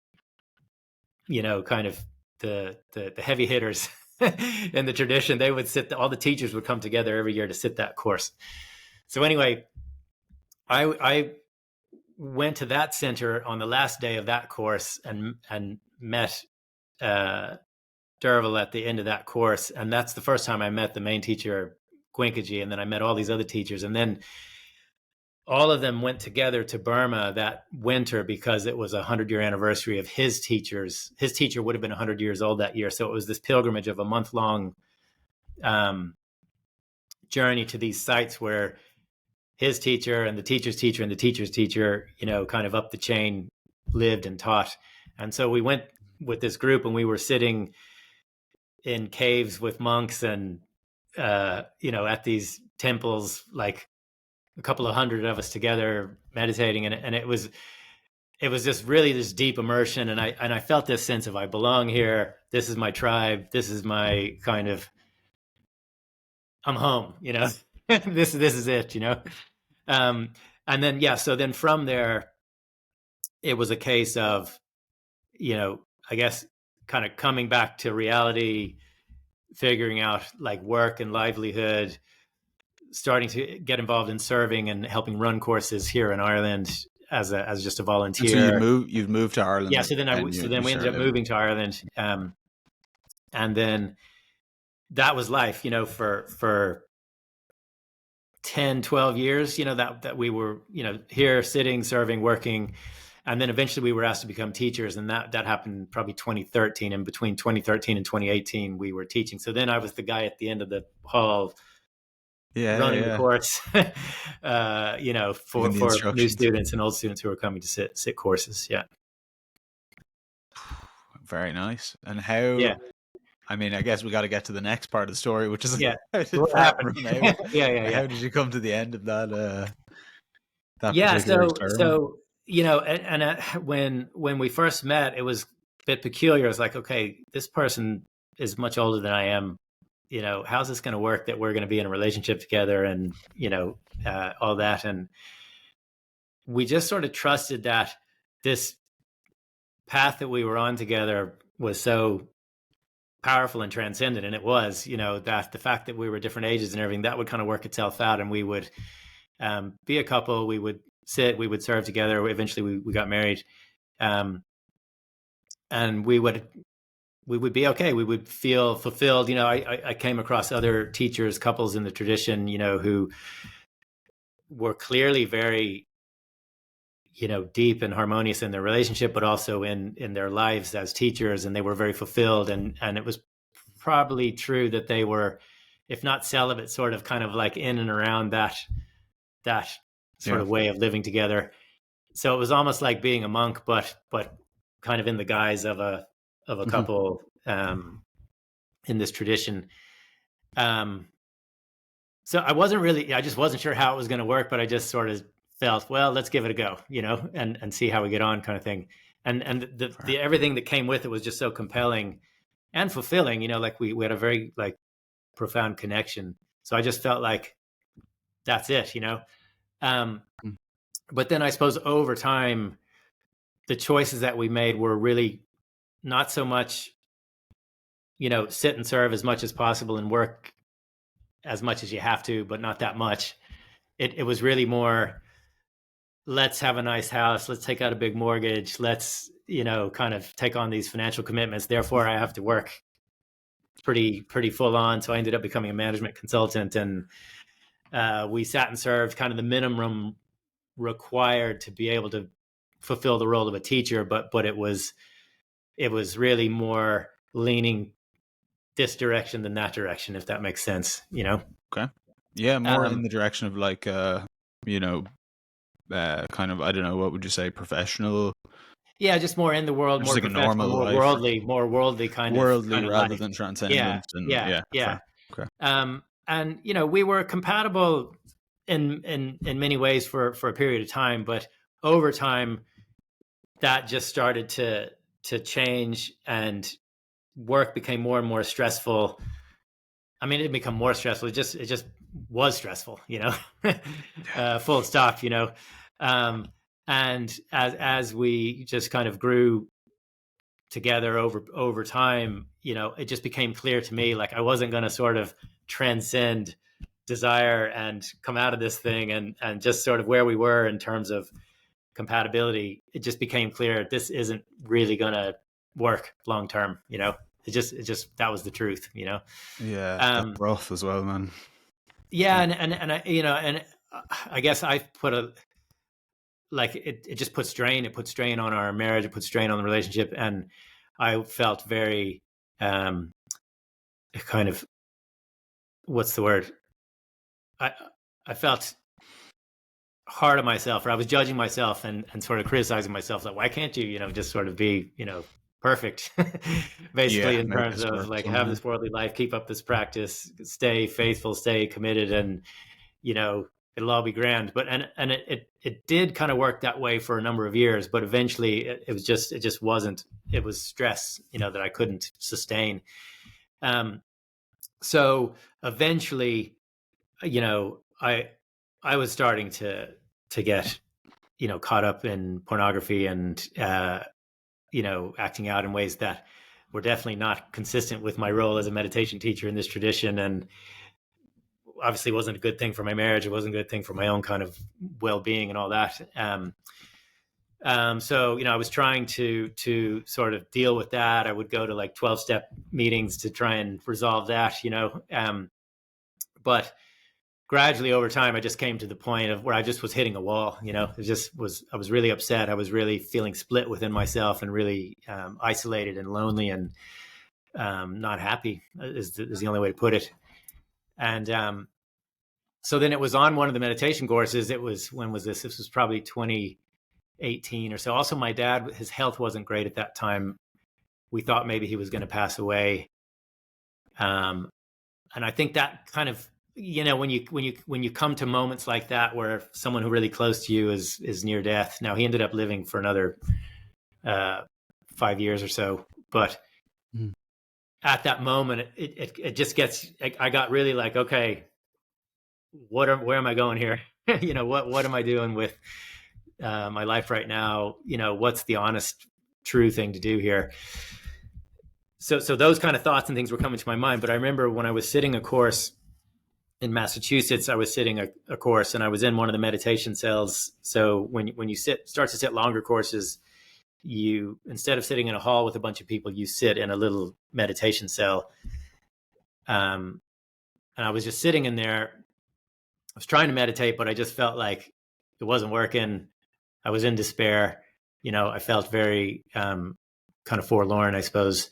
kind of the heavy hitters in the tradition. They would sit. All the teachers would come together every year to sit that course. So anyway, I went to that center on the last day of that course and met Dervil at the end of that course, and that's the first time I met the main teacher, Gwinkaji, and then I met all these other teachers, and then all of them went together to Burma that winter because it was a 100-year anniversary of his teachers. His teacher would have been 100 years old that year, so it was this pilgrimage of a month-long journey to these sites where his teacher and the teacher's teacher and the teacher's teacher, kind of up the chain, lived and taught. And so we went with this group, and we were sitting in caves with monks and, at these temples, like a couple of hundred of us together meditating. And it was just really this deep immersion. And I felt this sense of, I belong here. This is my tribe. This is my kind of, I'm home, this is it, and then, so then from there, it was a case of, I guess kind of coming back to reality, figuring out like work and livelihood, starting to get involved in serving and helping run courses here in Ireland as just a volunteer. And so you've moved to Ireland. Yeah. So then we ended up moving to Ireland. And then that was life, for 10, 12 years, that we were, here sitting, serving, working. And then eventually we were asked to become teachers. And that happened probably 2013. And between 2013 and 2018, we were teaching. So then I was the guy at the end of the hall running the course, for new students and old students who are coming to sit courses. Yeah. Very nice. And how, I mean, I guess we got to get to the next part of the story, which is what happened? How did you come to the end of that? So when we first met, it was a bit peculiar. I was like, okay, this person is much older than I am. How's this going to work that we're going to be in a relationship together, and all that. And we just sort of trusted that this path that we were on together was so powerful and transcendent. And it was, that the fact that we were different ages and everything, that would kind of work itself out. And we would be a couple, we would sit, we would serve together. Eventually we got married. and we would be okay. We would feel fulfilled. I came across other teachers, couples in the tradition, who were clearly very, deep and harmonious in their relationship, but also in their lives as teachers. And they were very fulfilled. And it was probably true that they were, if not celibate, sort of kind of like in and around that sort of way of living together. So it was almost like being a monk, but kind of in the guise of a couple in this tradition. So I just wasn't sure how it was going to work, but I just sort of felt, well, let's give it a go, and see how we get on, kind of thing. And the everything that came with it was just so compelling and fulfilling, like we had a very like profound connection. So I just felt like that's it, but then I suppose over time, the choices that we made were really not so much, sit and serve as much as possible and work as much as you have to, but not that much. It was really more, let's have a nice house. Let's take out a big mortgage. Let's, kind of take on these financial commitments. Therefore, I have to work pretty full on. So I ended up becoming a management consultant, and we sat and served kind of the minimum required to be able to fulfill the role of a teacher. But it was really more leaning this direction than that direction, if that makes sense, Okay. Yeah, more in the direction of like, kind of, I don't know, what would you say, professional? Yeah, just more in the world, just more like professional, more worldly kind worldly of rather life. than transcendent. Yeah. Okay. And we were compatible in many ways for a period of time, but over time, that just started to change, and work became more and more stressful. I mean, it didn't become more stressful. It just was stressful, full stop, and as we just kind of grew together over time, it just became clear to me, like I wasn't going to sort of transcend desire and come out of this thing and just sort of where we were in terms of compatibility. It just became clear this isn't really going to work long term, It just that was the truth, Yeah, that's rough as well, man. Yeah, and I, and I guess I put it just put strain. It put strain on our marriage. It put strain on the relationship, and I felt very kind of, what's the word? I felt hard on myself, or I was judging myself and sort of criticizing myself, like, why can't you, just sort of be, perfect, basically, in terms of like have this worldly life, keep up this practice, stay faithful, stay committed, and it'll all be grand. But and it did kind of work that way for a number of years, but eventually it just wasn't. It was stress, that I couldn't sustain. So eventually, I was starting to get, caught up in pornography and acting out in ways that were definitely not consistent with my role as a meditation teacher in this tradition, and obviously wasn't a good thing for my marriage. It wasn't a good thing for my own kind of well-being and all that. So, I was trying to sort of deal with that. I would go to like 12-step meetings to try and resolve that, but gradually over time, I just came to the point of where I just was hitting a wall. I was really upset. I was really feeling split within myself and really isolated and lonely and not happy is the only way to put it. And so then it was on one of the meditation courses. It was, when was this? This was probably 2018 or so. Also, my dad, his health wasn't great at that time. We thought maybe he was going to pass away. And I think that kind of, when you come to moments like that where someone who really close to you is near death. Now he ended up living for another 5 years or so, but at that moment, it just gets. I got really like, okay, where am I going here? What am I doing with my life right now? What's the honest, true thing to do here? So those kind of thoughts and things were coming to my mind. But I remember when I was sitting a course in Massachusetts, I was sitting a course, and I was in one of the meditation cells. So when you start to sit longer courses, you, instead of sitting in a hall with a bunch of people, you sit in a little meditation cell. And I was just sitting in there. I was trying to meditate, but I just felt like it wasn't working. I was in despair. I felt very kind of forlorn, I suppose.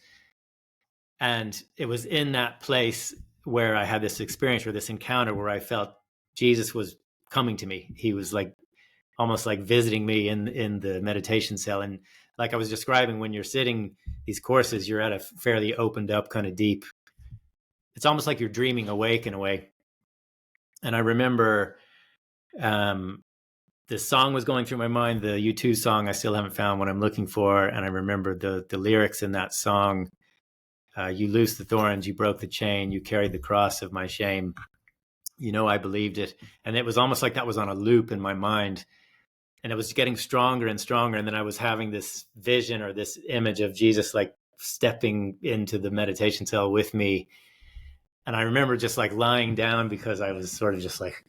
And it was in that place where I had this experience or this encounter where I felt Jesus was coming to me. He was like almost like visiting me in the meditation cell. And like I was describing, when you're sitting these courses, you're at a fairly opened up, kind of deep. It's almost like you're dreaming awake in a way. And I remember this song was going through my mind, the U2 song, I Still Haven't Found What I'm Looking For. And I remember the lyrics in that song. You loosed the thorns, you broke the chain, you carried the cross of my shame. I believed it. And it was almost like that was on a loop in my mind. And it was getting stronger and stronger. And then I was having this vision or this image of Jesus like stepping into the meditation cell with me. And I remember just like lying down because I was sort of just like,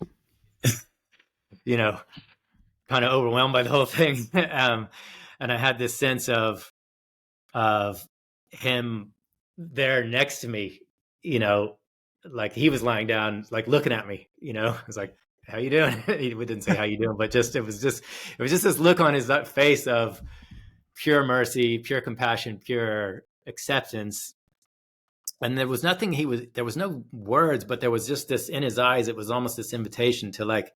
kind of overwhelmed by the whole thing. And I had this sense of him there next to me, like he was lying down, like looking at me, I was like, how you doing? He didn't say how you doing, but it was just this look on his face of pure mercy, pure compassion, pure acceptance. And there was nothing there was no words, but there was just this in his eyes. It was almost this invitation to like,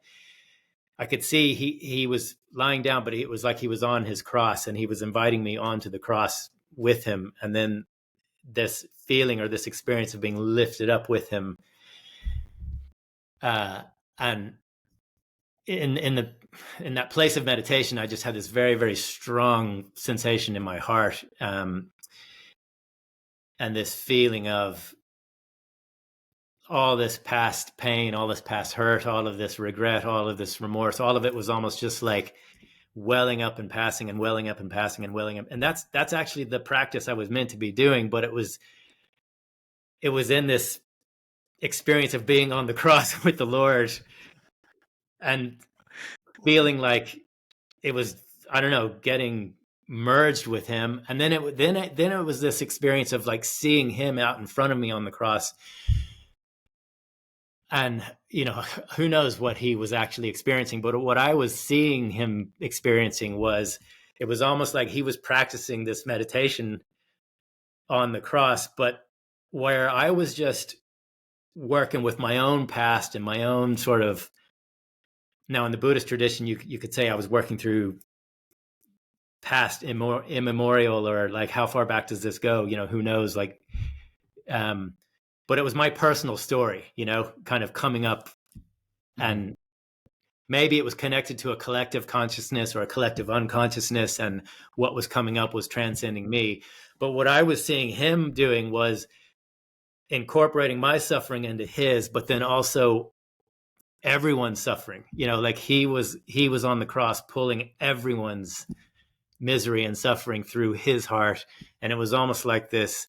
I could see he was lying down, but it was like he was on his cross and he was inviting me onto the cross with him. And then this feeling or this experience of being lifted up with him. And in that place of meditation, I just had this very, very strong sensation in my heart. And this feeling of all this past pain, all this past hurt, all of this regret, all of this remorse, all of it was almost just like welling up and passing and welling up and passing and welling up. And that's actually the practice I was meant to be doing. But it was in this experience of being on the cross with the Lord and feeling like it was, I don't know, getting merged with him. And then it was this experience of like seeing him out in front of me on the cross. And, who knows what he was actually experiencing, but what I was seeing him experiencing it was almost like he was practicing this meditation on the cross, but where I was just working with my own past and my own sort of, now in the Buddhist tradition, you could say I was working through past immemorial, or like, how far back does this go? Who knows? Like, but it was my personal story, kind of coming up, and maybe it was connected to a collective consciousness or a collective unconsciousness, and what was coming up was transcending me. But what I was seeing him doing was incorporating my suffering into his, but then also everyone's suffering, like he was on the cross pulling everyone's misery and suffering through his heart. And it was almost like this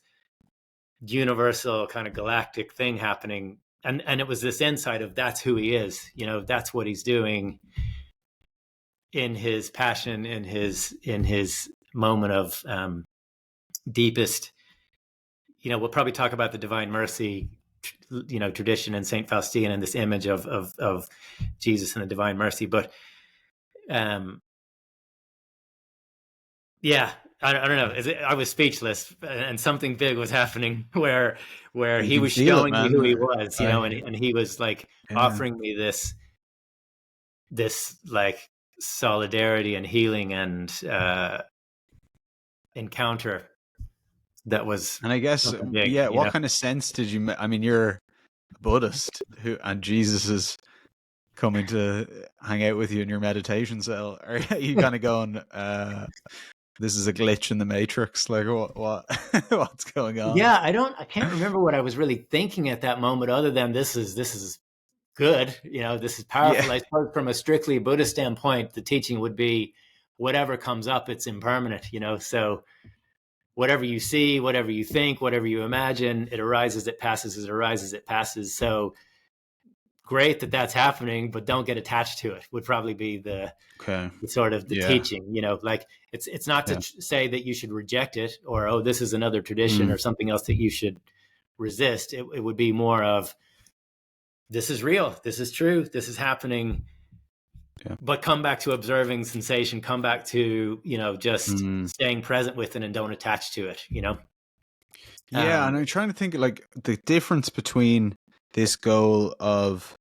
universal kind of galactic thing happening. And it was this insight of that's who he is, that's what he's doing in his passion, in his moment of deepest, we'll probably talk about the divine mercy, tradition and Saint Faustina and this image of Jesus and the divine mercy. But yeah, I don't know. I was speechless, and something big was happening where he was showing me who he was, and he was like offering me this like solidarity and healing and encounter that was. And I guess, big, what kind of sense did you? I mean, you're a Buddhist and Jesus is coming to hang out with you in your meditation cell. Are you kind of going? This is a glitch in the matrix. Like what what's going on? Yeah, I can't remember what I was really thinking at that moment, other than this is good. This is powerful. Yeah. I suppose from a strictly Buddhist standpoint, the teaching would be whatever comes up, it's impermanent, so whatever you see, whatever you think, whatever you imagine, it arises, it passes, it arises, it passes. So great that that's happening, but don't get attached to it, would probably be the sort of the teaching, like it's not to say that you should reject it, or, oh, this is another tradition or something else that you should resist. It would be more of, this is real, this is true, this is happening. But come back to observing sensation, come back to, just staying present with it and don't attach to it, Yeah, and I'm trying to think like the difference between this goal of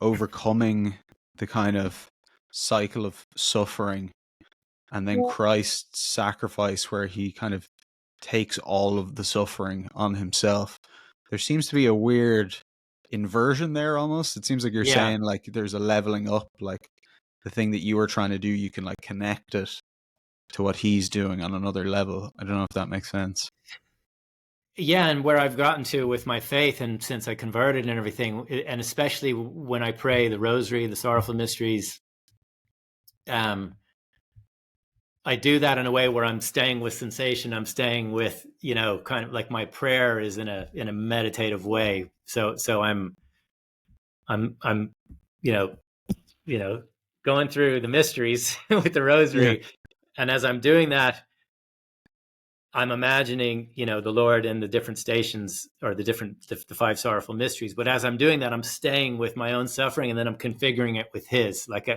overcoming the kind of cycle of suffering and then Christ's sacrifice where he kind of takes all of the suffering on himself. There seems to be a weird inversion there almost. It seems like you're saying like there's a leveling up, like the thing that you were trying to do, you can like connect it to what he's doing on another level. I don't know if that makes sense. Yeah, and where I've gotten to with my faith, and since I converted and everything, and especially when I pray the Rosary, the Sorrowful Mysteries, I do that in a way where I'm staying with sensation. I'm staying with, kind of like my prayer is in a meditative way. So I'm going through the mysteries with the Rosary, and as I'm doing that, I'm imagining, the Lord in the different stations, or the 5 sorrowful mysteries. But as I'm doing that, I'm staying with my own suffering, and then I'm configuring it with His. Like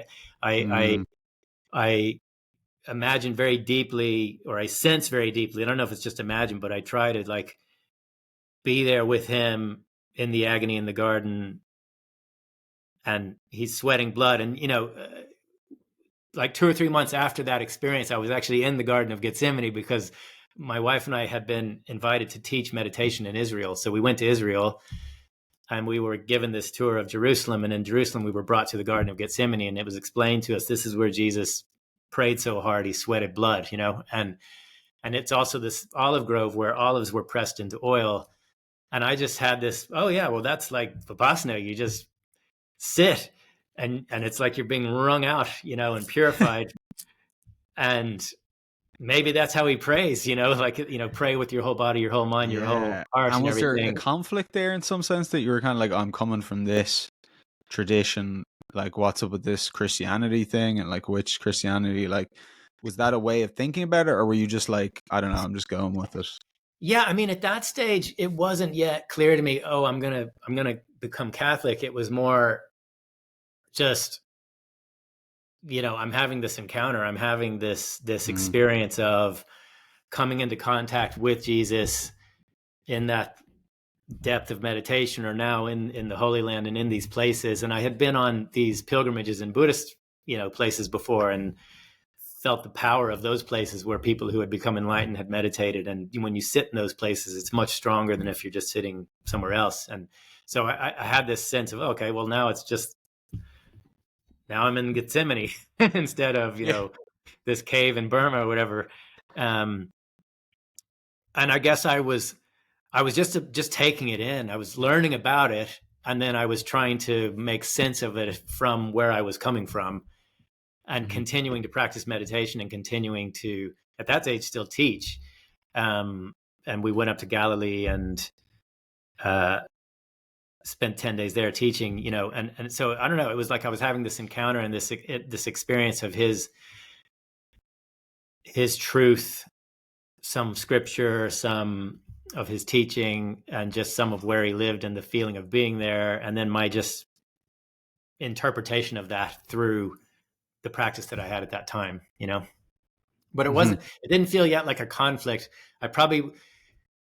I imagine very deeply, or I sense very deeply. I don't know if it's just imagine, but I try to like be there with Him in the agony in the garden, and He's sweating blood. And like 2 or 3 months after that experience, I was actually in the Garden of Gethsemane because my wife and I had been invited to teach meditation in Israel. So we went to Israel and we were given this tour of Jerusalem. And in Jerusalem, we were brought to the Garden of Gethsemane, and it was explained to us, this is where Jesus prayed so hard, he sweated blood, and it's also this olive grove where olives were pressed into oil. And I just had this, oh yeah, well, that's like Vipassana. You just sit and it's like you're being wrung out, and purified. And maybe that's how he prays, pray with your whole body, your whole mind, your whole heart, and was everything. there a conflict there in some sense that you were kind of like, I'm coming from this tradition, like what's up with this Christianity thing, and like which Christianity, like was that a way of thinking about it, or were you just like, I don't know, I'm just going with it? Yeah, I mean, at that stage, it wasn't yet clear to me, oh, I'm gonna become Catholic. It was more just, I'm having this encounter. I'm having this experience of coming into contact with Jesus in that depth of meditation, or now in the Holy Land and in these places. And I had been on these pilgrimages in Buddhist, places before, and felt the power of those places where people who had become enlightened had meditated. And when you sit in those places, it's much stronger than if you're just sitting somewhere else. And so I had this sense of, okay, well, now I'm in Gethsemane instead of, this cave in Burma or whatever. And I guess I was just taking it in. I was learning about it, and then I was trying to make sense of it from where I was coming from, and continuing to practice meditation, and continuing to, at that age, still teach. And we went up to Galilee and spent 10 days there teaching, and so I don't know, it was like I was having this encounter and this experience of his truth, some scripture, some of his teaching, and just some of where he lived and the feeling of being there. And then my just interpretation of that through the practice that I had at that time, but it didn't feel yet like a conflict.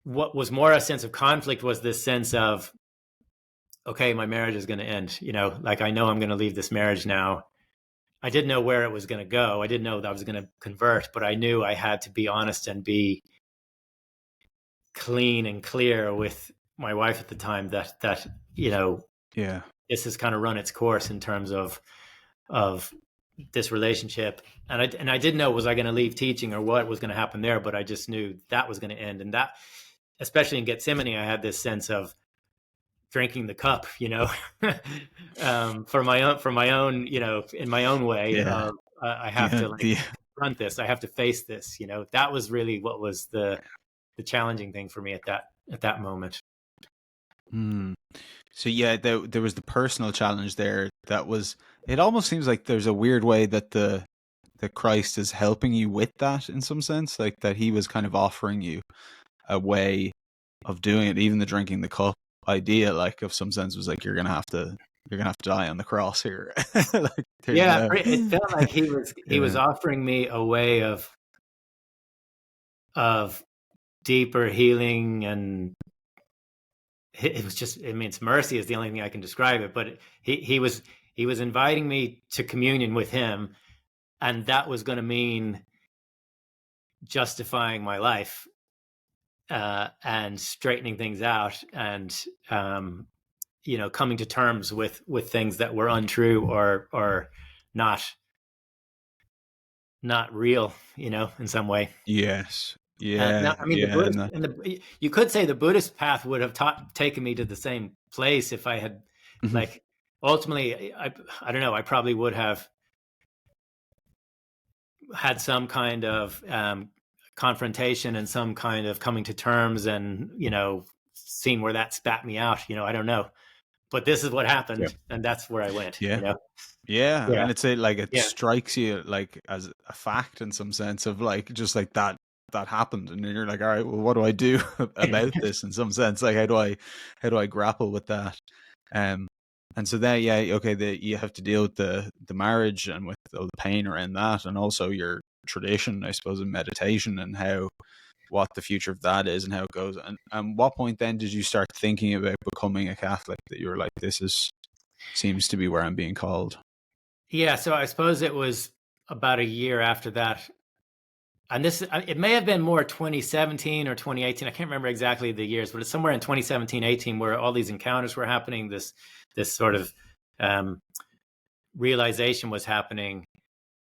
What was more a sense of conflict was this sense of, okay, my marriage is going to end, like I know I'm going to leave this marriage now. I didn't know where it was going to go. I didn't know that I was going to convert, but I knew I had to be honest and be clean and clear with my wife at the time that this has kind of run its course in terms of this relationship. And I didn't know, was I going to leave teaching or what was going to happen there, but I just knew that was going to end. And that, especially in Gethsemane, I had this sense of drinking the cup, for my own, in my own way. I have to confront this. I have to face this. That was really what was the challenging thing for me at that moment. Hmm. So yeah, there was the personal challenge there. That was. It almost seems like there's a weird way that the Christ is helping you with that in some sense, like that he was kind of offering you a way of doing it. Even the drinking the cup idea, like of some sense, was like you're gonna have to die on the cross here. Like there's Yeah, no. it felt like he was Yeah. offering me a way of deeper healing, and it was just, I mean, it's mercy is the only thing I can describe it, but he was inviting me to communion with him, and that was going to mean justifying my life, and straightening things out, and coming to terms with things that were untrue or not not real, in some way. Yes. Now, Yeah. I mean, the Yeah. Buddhist And you could say the Buddhist path would have taken me to the same place if I had, mhm. like, ultimately, I don't know, I probably would have had some kind of confrontation and some kind of coming to terms, and seeing where that spat me out. I don't know, but this is what Yeah. happened, and that's where I went. Yeah. Yeah, Yeah, and it's like it yeah, strikes you like as a fact in some sense of like just like that happened, and you're like, all right, well, what do I do about this? In some sense, like how do I grapple with that? Um, and so then yeah, okay, you have to deal with the marriage and with all the pain around that, and also your tradition, I suppose, in meditation and how what the future of that is and how it goes. And what point then did you start thinking about becoming a Catholic? That you were like, this is seems to be where I'm being called. yeah. So I suppose it was about a year after that, and this it may have been more 2017 or 2018. I can't remember exactly the years, but it's somewhere in 2017, 18, where all these encounters were happening. This sort of um, realization was happening,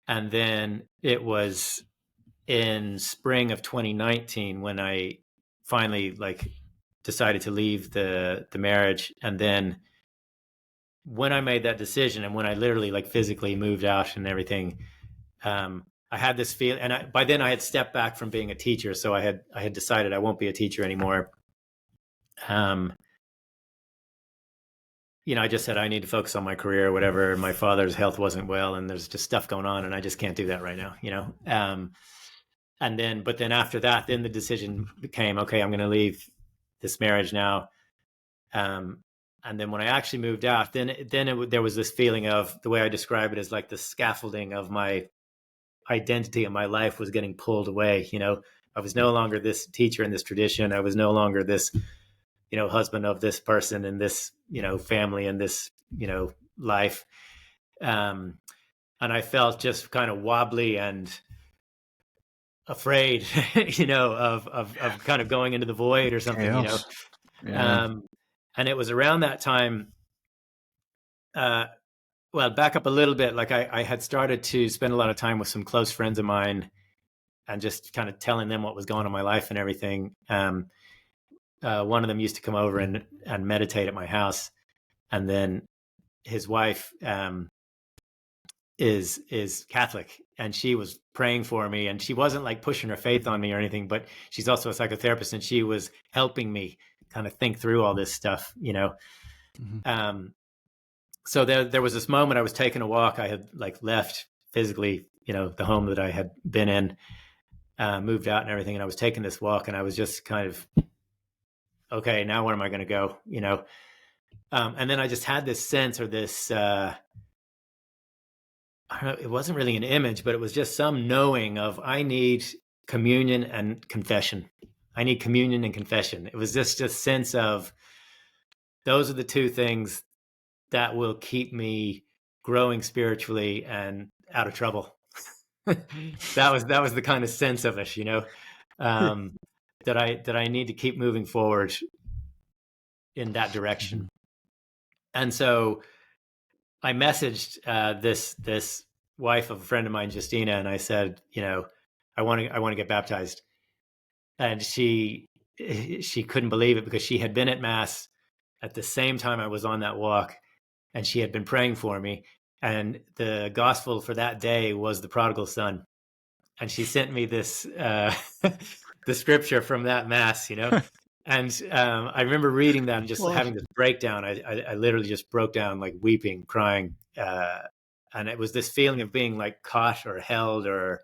and then it was in spring of 2019 when I finally, like, decided to leave the marriage. And then when I made that decision, and when I literally, like, physically moved out and everything, I had this feeling, and by then I had stepped back from being a teacher, so I had decided I won't be a teacher anymore. Um, I just said I need to focus on my career or whatever. My father's health wasn't well, and there's just stuff going on, and I just can't do that right now. But then after that, then the decision became, okay, I'm going to leave this marriage now. Um, and then when I actually moved out, there was this feeling of, the way I describe it, is like the scaffolding of my identity and my life was getting pulled away. I was no longer this teacher in this tradition. I was no longer this, husband of this person in this, family and this, life. Um, and I felt just kind of wobbly and afraid, of kind of going into the void or something. Chaos. Yeah. Um, and it was around that time, uh, well, back up a little bit. Like, I had started to spend a lot of time with some close friends of mine, and just kind of telling them what was going on in my life and everything. One of them used to come over and meditate at my house, and then his wife is Catholic, and she was praying for me, and she wasn't like pushing her faith on me or anything, but she's also a psychotherapist, and she was helping me kind of think through all this stuff. Mhm. Um, so there was this moment I was taking a walk. I had, like, left physically, the home that I had been in, moved out and everything, and I was taking this walk, and I was just kind of, okay, now where am I going to go? And then I just had this sense, or this, I don't know, it wasn't really an image, but it was just some knowing of, I need communion and confession. I need communion and confession. It was just a sense of, those are the two things that will keep me growing spiritually and out of trouble. That was the kind of sense of it, that I need to keep moving forward in that direction. Mhm. And so I messaged this wife of a friend of mine, Justina, and I said, I want to get baptized. And she couldn't believe it, because she had been at mass at the same time I was on that walk, and she had been praying for me. And the gospel for that day was the prodigal son. And she sent me this the scripture from that mass, And I remember reading that and just What? having this breakdown. I literally just broke down, like weeping, crying. And it was this feeling of being like caught or held or,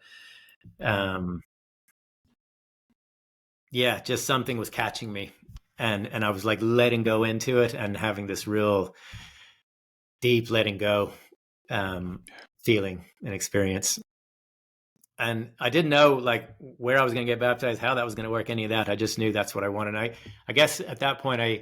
yeah, just something was catching me. And I was like letting go into it and having this real deep letting go feeling and experience. And I didn't know like where I was going to get baptized, how that was going to work, any of that. I just knew that's what I wanted. I guess at that point,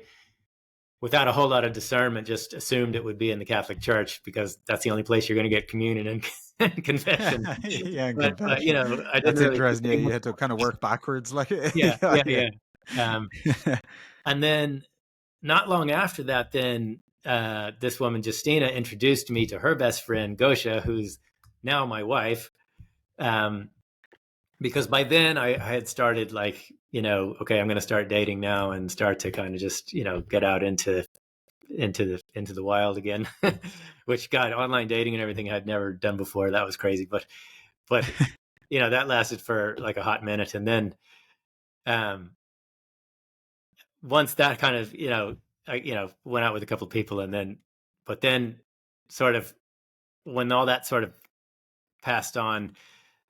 without a whole lot of discernment, just assumed it would be in the Catholic Church because that's the only place you're going to get communion and confession. Yeah, and But confession. you know, I didn't That's really interesting. Yeah, think you much had to about kind of work backwards, like it. Yeah, yeah, yeah, yeah. And then not long after that, then this woman Justina introduced me to her best friend Gosia, who's now my wife. Because by then I had started like, you know, okay, I'm going to start dating now and start to kind of just, you know, get out into the wild again, which God, online dating and everything I'd never done before. That was crazy. But, you know, that lasted for like a hot minute. And then, once that kind of, you know, I went out with a couple of people but then sort of when all that sort of passed on,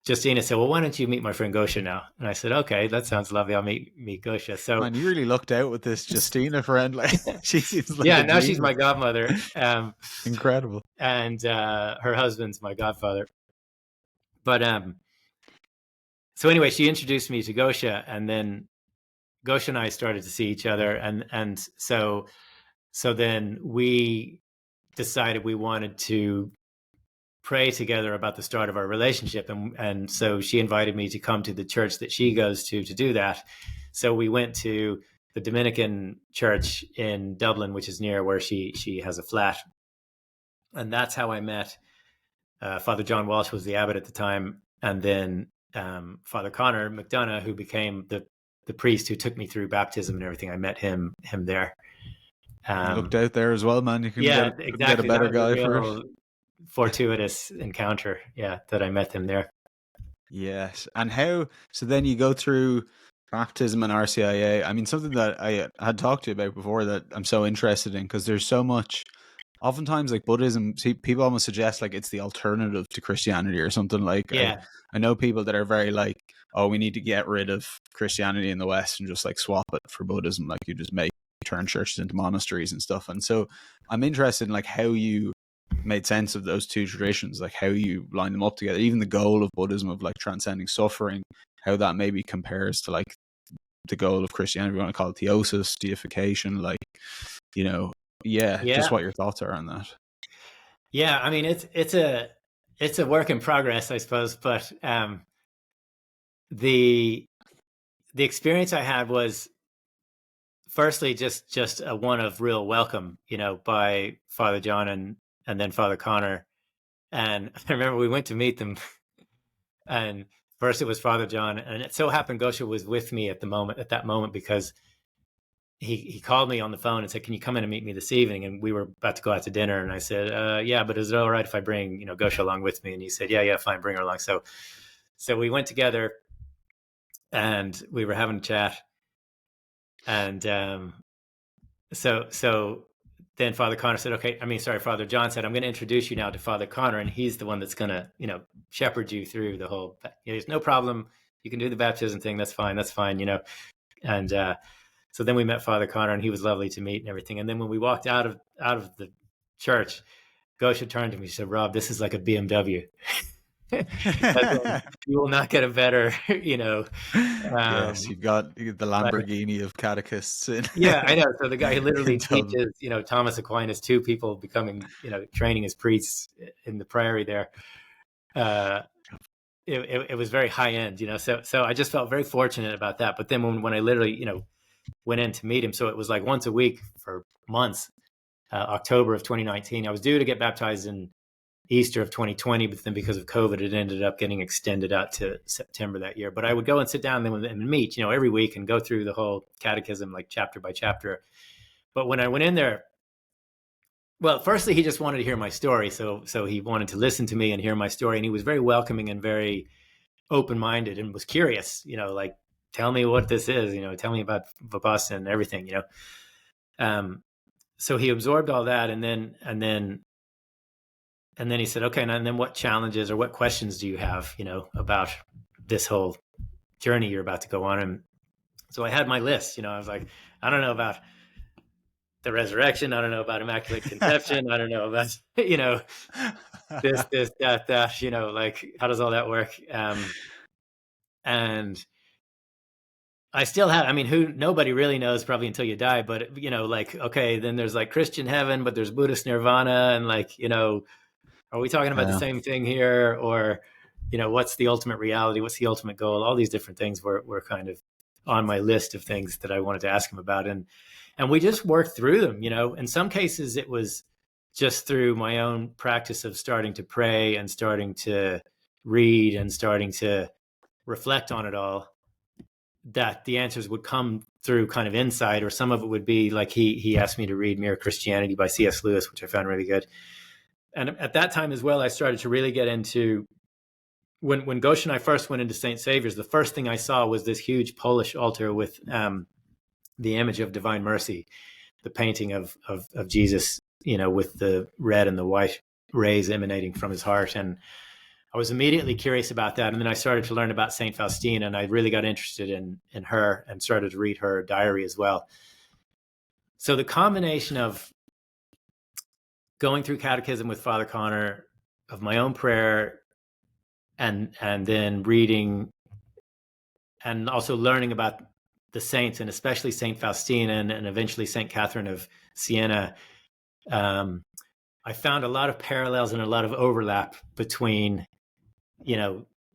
Justina said, well, why don't you meet my friend Gosia now? And I said, okay, that sounds lovely. I'll meet Gosia. So, man, you really lucked out with this Justina friend. Like, she seems like yeah, a now she's genius. my godmother. Incredible. And her husband's my godfather. But so anyway, she introduced me to Gosia, and then Gosia and I started to see each other, and so then we decided we wanted to pray together about the start of our relationship, and so she invited me to come to the church that she goes to do that. So we went to the Dominican church in Dublin, which is near where she has a flat, and that's how I met Father John Walsh was the abbot at the time, and then Father Connor McDonough, who became the priest who took me through baptism and everything. I met him there. You looked out there as well, man. You couldn't Yeah, get a exactly. better That was a guy for it. real fortuitous encounter. Yeah, that I met him there. Yes. And how, so then you go through baptism and RCIA. I mean, something that I had talked to you about before that I'm so interested in, because there's so much, oftentimes like Buddhism, see, people almost suggest like it's the alternative to Christianity or something. Like, Yeah, I know people that are very like, oh, we need to get rid of Christianity in the West and just like swap it for Buddhism. Like you just turn churches into monasteries and stuff. And so I'm interested in like how you made sense of those two traditions, like how you line them up together, even the goal of Buddhism of like transcending suffering, how that maybe compares to like the goal of Christianity, we want to call it theosis, deification, like, you know, just what your thoughts are on that. Yeah, I mean it's a work in progress, I suppose, but the experience I had was firstly just a one of real welcome, you know, by Father John and then Father Connor. And I remember we went to meet them, and first it was Father John, and it so happened Gosia was with me at that moment because he called me on the phone and said, "Can you come in and meet me this evening?" And we were about to go out to dinner, and I said, "Yeah, but is it all right if I bring, you know, Gosia along with me?" And he said, "Yeah, fine, bring her along." So we went together, and we were having a chat, and so then Father Connor said, Father John said, "I'm going to introduce you now to Father Connor, and he's the one that's going to, you know, shepherd you through the whole. There's no problem. You can do the baptism thing. That's fine, you know." And so then we met Father Connor, and he was lovely to meet and everything. And then when we walked out of the church, Gosia turned to me. She said, "Rob, this is like a BMW." You will not get a better, you know. Yes, you've got the Lamborghini of catechists. Yeah, I know. So the guy who literally teaches, you know, Thomas Aquinas, two people becoming, you know, training as priests in the priory there. It was very high end, you know. So I just felt very fortunate about that. But then when I literally, you know, went in to meet him, so it was like once a week for months. October of 2019, I was due to get baptized in Easter of 2020, but then because of COVID, it ended up getting extended out to September that year. But I would go and sit down and meet, you know, every week and go through the whole catechism, like chapter by chapter. But when I went in there, well, firstly, he just wanted to hear my story. So he wanted to listen to me and hear my story. And he was very welcoming and very open-minded and was curious, you know, like tell me what this is, tell me about Vipassana and everything, so he absorbed all that, and then he said, okay, and then what challenges or what questions do you have, about this whole journey you're about to go on? And so I had my list, I was like, I don't know about the resurrection. I don't know about Immaculate Conception. I don't know about, this, that, like, how does all that work? And I still have, nobody really knows probably until you die, but like, okay, then there's like Christian heaven, but there's Buddhist nirvana. And like, are we talking about the same thing here? Or, what's the ultimate reality? What's the ultimate goal? All these different things were kind of on my list of things that I wanted to ask him about. And we just worked through them, in some cases it was just through my own practice of starting to pray and starting to read and starting to reflect on it all, that the answers would come through kind of insight, or some of it would be like he asked me to read Mere Christianity by C.S. Lewis, which I found really good. And at that time as well, I started to really get into, when Gosia and I first went into St. Saviour's, the first thing I saw was this huge Polish altar with the image of Divine Mercy, the painting of Jesus, with the red and the white rays emanating from his heart. And I was immediately curious about that. And then I started to learn about Saint Faustina, and I really got interested in her and started to read her diary as well. So the combination of going through catechism with Father Connor, of my own prayer, and then reading and also learning about the saints, and especially Saint Faustina and eventually Saint Catherine of Siena, I found a lot of parallels and a lot of overlap between,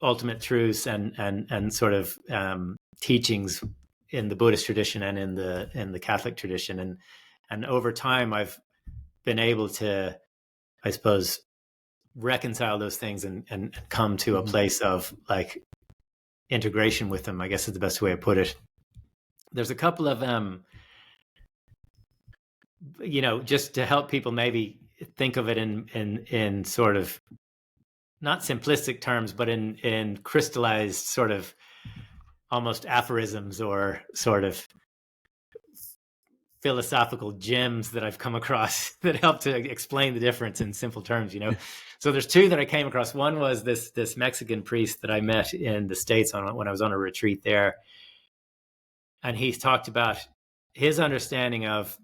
ultimate truths and sort of teachings in the Buddhist tradition and in the Catholic tradition. And over time, I've been able to, I suppose, reconcile those things and come to a place of like integration with them, I guess is the best way to put it. There's a couple of, just to help people maybe think of it in sort of not simplistic terms, but in crystallized sort of almost aphorisms or sort of philosophical gems that I've come across that help to explain the difference in simple terms, So there's two that I came across. One was this Mexican priest that I met in the States when I was on a retreat there. And he talked about his understanding of,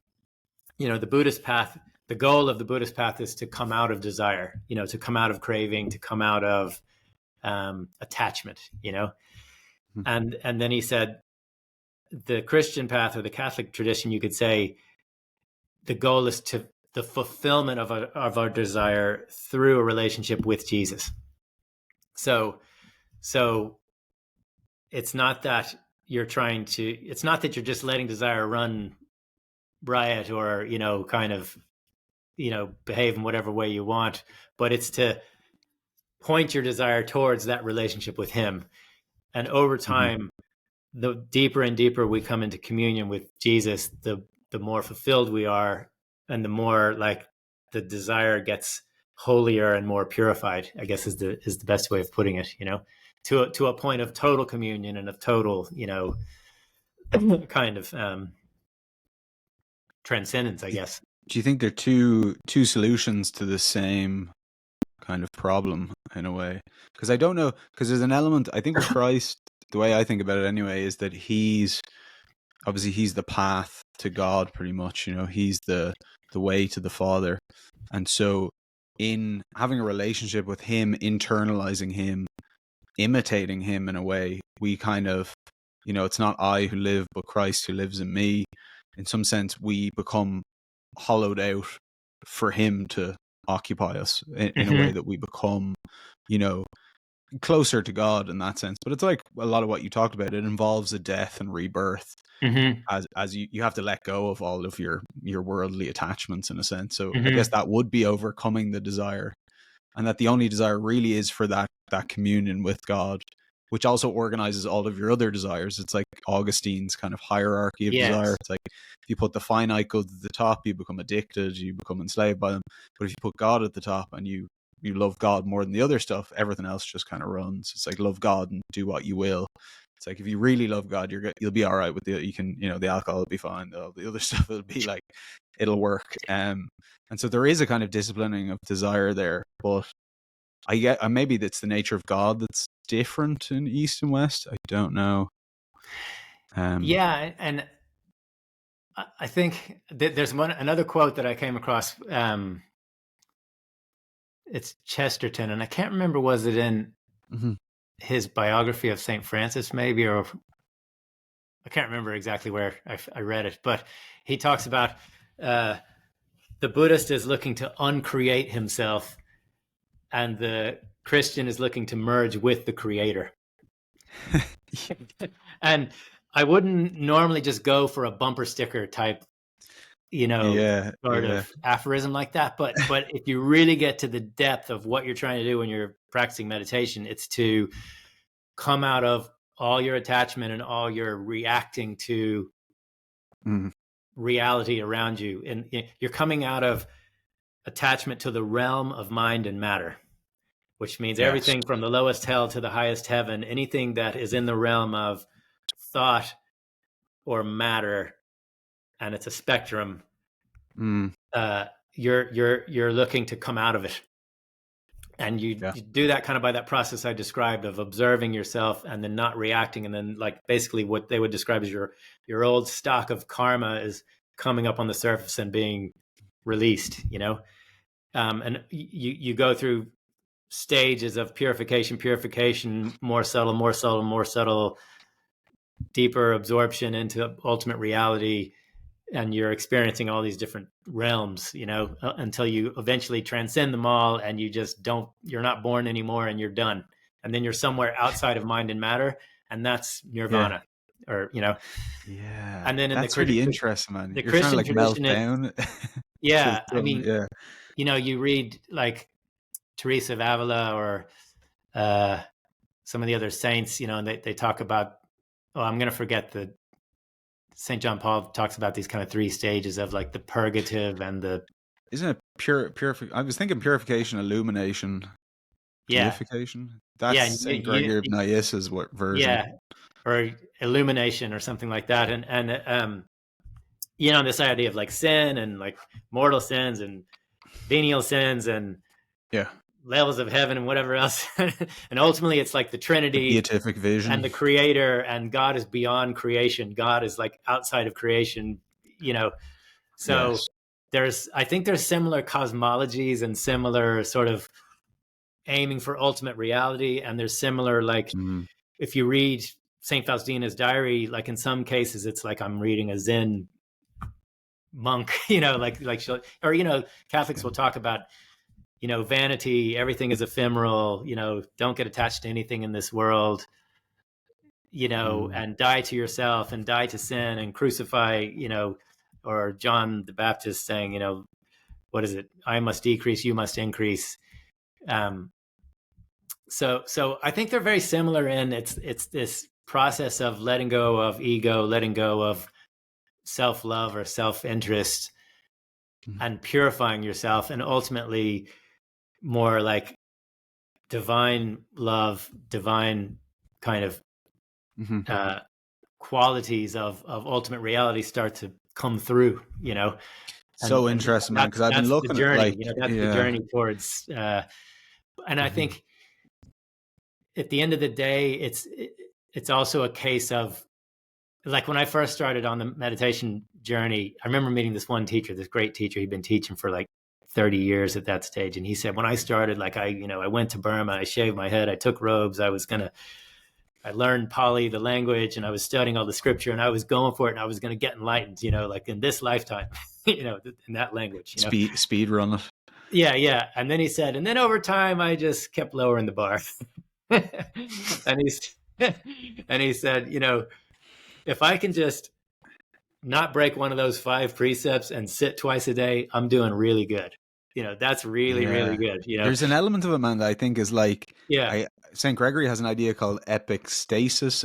the Buddhist path. The goal of the Buddhist path is to come out of desire, to come out of craving, to come out of attachment, And then he said, the Christian path or the Catholic tradition, you could say, the goal is to the fulfillment of our desire through a relationship with Jesus. So it's not that it's not that you're just letting desire run riot or, kind of, behave in whatever way you want, but it's to point your desire towards that relationship with him. And over time, the deeper and deeper we come into communion with Jesus, the more fulfilled we are, and the more like the desire gets holier and more purified, I guess is the best way of putting it, to a point of total communion and of total, kind of transcendence, I guess. Do you think there are two solutions to the same kind of problem in a way? Because I don't know, because there's an element, I think with Christ, the way I think about it anyway, is that he's the path to God pretty much, he's the way to the Father. And so in having a relationship with him, internalizing him, imitating him in a way, we kind of, it's not I who live, but Christ who lives in me. In some sense, we become hollowed out for him to occupy us in a way that we become, closer to God in that sense. But it's like a lot of what you talked about, it involves a death and rebirth. As you have to let go of all of your worldly attachments in a sense. So I guess that would be overcoming the desire, and that the only desire really is for that communion with God, which also organizes all of your other desires. It's like Augustine's kind of hierarchy of desire. It's like if you put the finite goods at the top, you become addicted, you become enslaved by them. But if you put God at the top and you love God more than the other stuff, everything else just kind of runs. It's like love God and do what you will. It's like if you really love God, you'll be all right with the alcohol will be fine. The other stuff will be like it'll work. And so there is a kind of disciplining of desire there, but maybe that's the nature of God that's different in East and West. I don't know. Yeah, and I think there's another quote that I came across. It's Chesterton, and I can't remember, was it in his biography of Saint Francis, maybe, or I can't remember exactly where I read it, but he talks about the Buddhist is looking to uncreate himself, and the Christian is looking to merge with the Creator. And I wouldn't normally just go for a bumper sticker type, sort of aphorism like that. But if you really get to the depth of what you're trying to do when you're practicing meditation, it's to come out of all your attachment and all your reacting to reality around you. And you're coming out of attachment to the realm of mind and matter, which means everything from the lowest hell to the highest heaven, anything that is in the realm of thought or matter, and it's a spectrum, you're looking to come out of it. And you do that kind of by that process I described of observing yourself and then not reacting. And then like basically what they would describe as your old stock of karma is coming up on the surface and being released, and you go through stages of purification, more subtle, deeper absorption into ultimate reality. And you're experiencing all these different realms, until you eventually transcend them all and you're not born anymore and you're done. And then you're somewhere outside of mind and matter. And that's nirvana Yeah. And then that's really interesting, man. The You're Christian trying to like melt down. You read like Teresa of Avila or some of the other saints, and they talk about, I'm going to forget St. John Paul talks about these kind of 3 stages of like the purgative and the... Isn't it purification? I was thinking purification, illumination, deification. That's St. Gregory of Nyassa's version. Yeah, or illumination or something like that. And this idea of like sin and like mortal sins and venial sins and levels of heaven and whatever else. And ultimately it's like the Trinity, the beatific vision, and the Creator, and God is beyond creation. God is like outside of creation, So I think there's similar cosmologies and similar sort of aiming for ultimate reality. And there's similar, like if you read Saint Faustina's diary, like in some cases, it's like I'm reading a Zen monk, Catholics will talk about, vanity, everything is ephemeral, don't get attached to anything in this world, and die to yourself and die to sin and crucify, or John the Baptist saying, what is it? I must decrease, you must increase. So I think they're very similar in it's this process of letting go of ego, letting go of self-love or self-interest, and purifying yourself, and ultimately more like divine love, divine kind of qualities of ultimate reality start to come through, So interesting, man, because I've been looking at like that's the journey towards and I think at the end of the day it's also a case of, like when I first started on the meditation journey, I remember meeting this one teacher, this great teacher. He'd been teaching for like 30 years at that stage. And he said, when I started, like I went to Burma, I shaved my head, I took robes, I learned Pali, the language, and I was studying all the scripture, and I was going for it, and I was going to get enlightened, like in this lifetime, in that language. Speed run it. Yeah. And then he said, and then over time, I just kept lowering the bar. and he said, if I can just not break one of those 5 precepts and sit twice a day, I'm doing really good. That's really, really good. There's an element of it, man, that I think is like, St. Gregory has an idea called epitasis.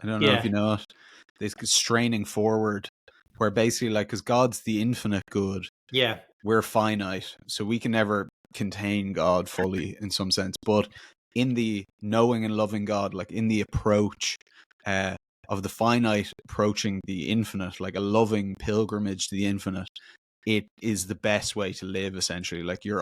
I don't know if you know it. This straining forward, where basically like, because God's the infinite good. Yeah. We're finite, so we can never contain God fully in some sense. But in the knowing and loving God, like in the approach of the finite approaching the infinite, like a loving pilgrimage to the infinite, it is the best way to live, essentially. Like you're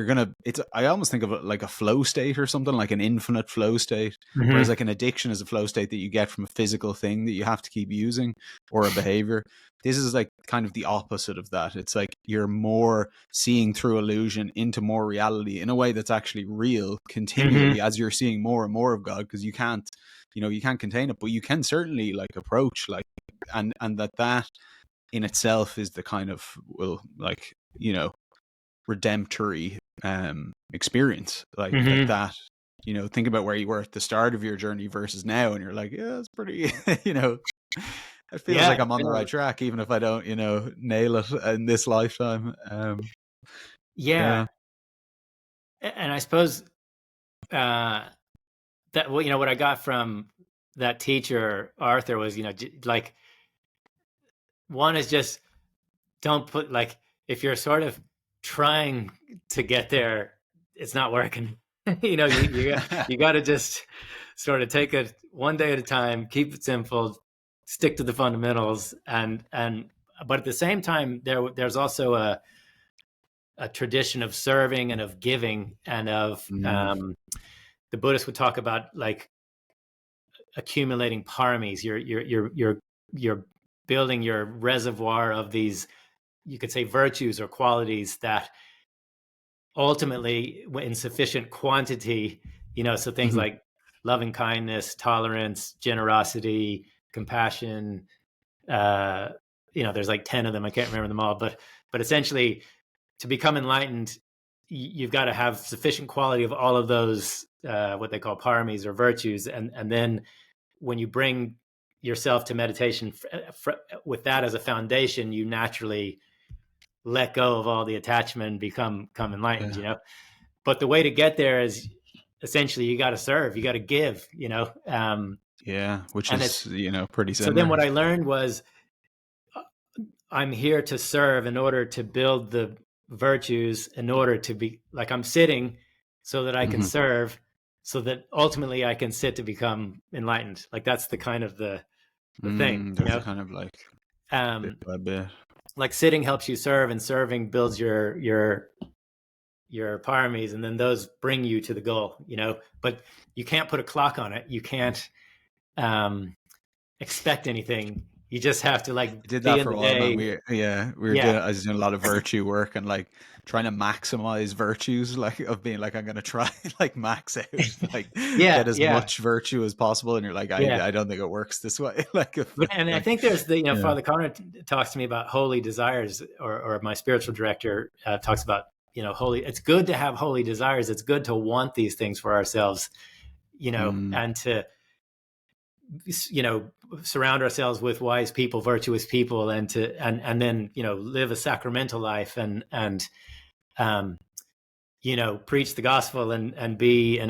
gonna, it's, I almost think of it like a flow state or something, like an infinite flow state. Whereas like an addiction is a flow state that you get from a physical thing that you have to keep using, or a behavior. This is like kind of the opposite of that. It's like you're more seeing through illusion into more reality in a way that's actually real continually as you're seeing more and more of God, because you can't contain it, but you can certainly like approach, like, and that in itself is the kind of, well, like, redemptory experience, like that, think about where you were at the start of your journey versus now, and you're like, yeah, it's pretty it feels like I'm on the right track, even if I don't nail it in this lifetime. And I suppose that, well, what I got from that teacher Arthur was, like, one is just don't put, like, if you're sort of trying to get there, it's not working. you got to just sort of take it one day at a time, keep it simple, stick to the fundamentals, but at the same time, there's also a tradition of serving and of giving, and of the Buddhists would talk about, like, accumulating paramis. You're building your reservoir of these, you could say, virtues or qualities that ultimately, in sufficient quantity, so things like loving kindness, tolerance, generosity, compassion, there's like 10 of them. I can't remember them all, but essentially, to become enlightened, you've got to have sufficient quality of all of those, what they call paramis or virtues. And then when you bring yourself to meditation with that as a foundation, you naturally let go of all the attachment and become enlightened, But the way to get there is essentially you got to serve, you got to give, which is, pretty similar. So then what I learned was, I'm here to serve in order to build the virtues, in order to be, like, I'm sitting so that I can serve, so that ultimately I can sit to become enlightened. Like, that's the kind of the thing, kind of like bit by bit. Like, sitting helps you serve, and serving builds your paramis, and then those bring you to the goal, but you can't put a clock on it. You can't expect anything. You just have to, like, did that for a while, man. We were doing, I was doing a lot of virtue work, and like trying to maximize virtues, like, of being like, I'm going to try like max out, like get as much virtue as possible. And you're like, I don't think it works this way. Like, I think there's the, Father Connor talks to me about holy desires, or my spiritual director talks about, holy, it's good to have holy desires. It's good to want these things for ourselves, and to, surround ourselves with wise people, virtuous people, and then, live a sacramental life, and preach the gospel, and be on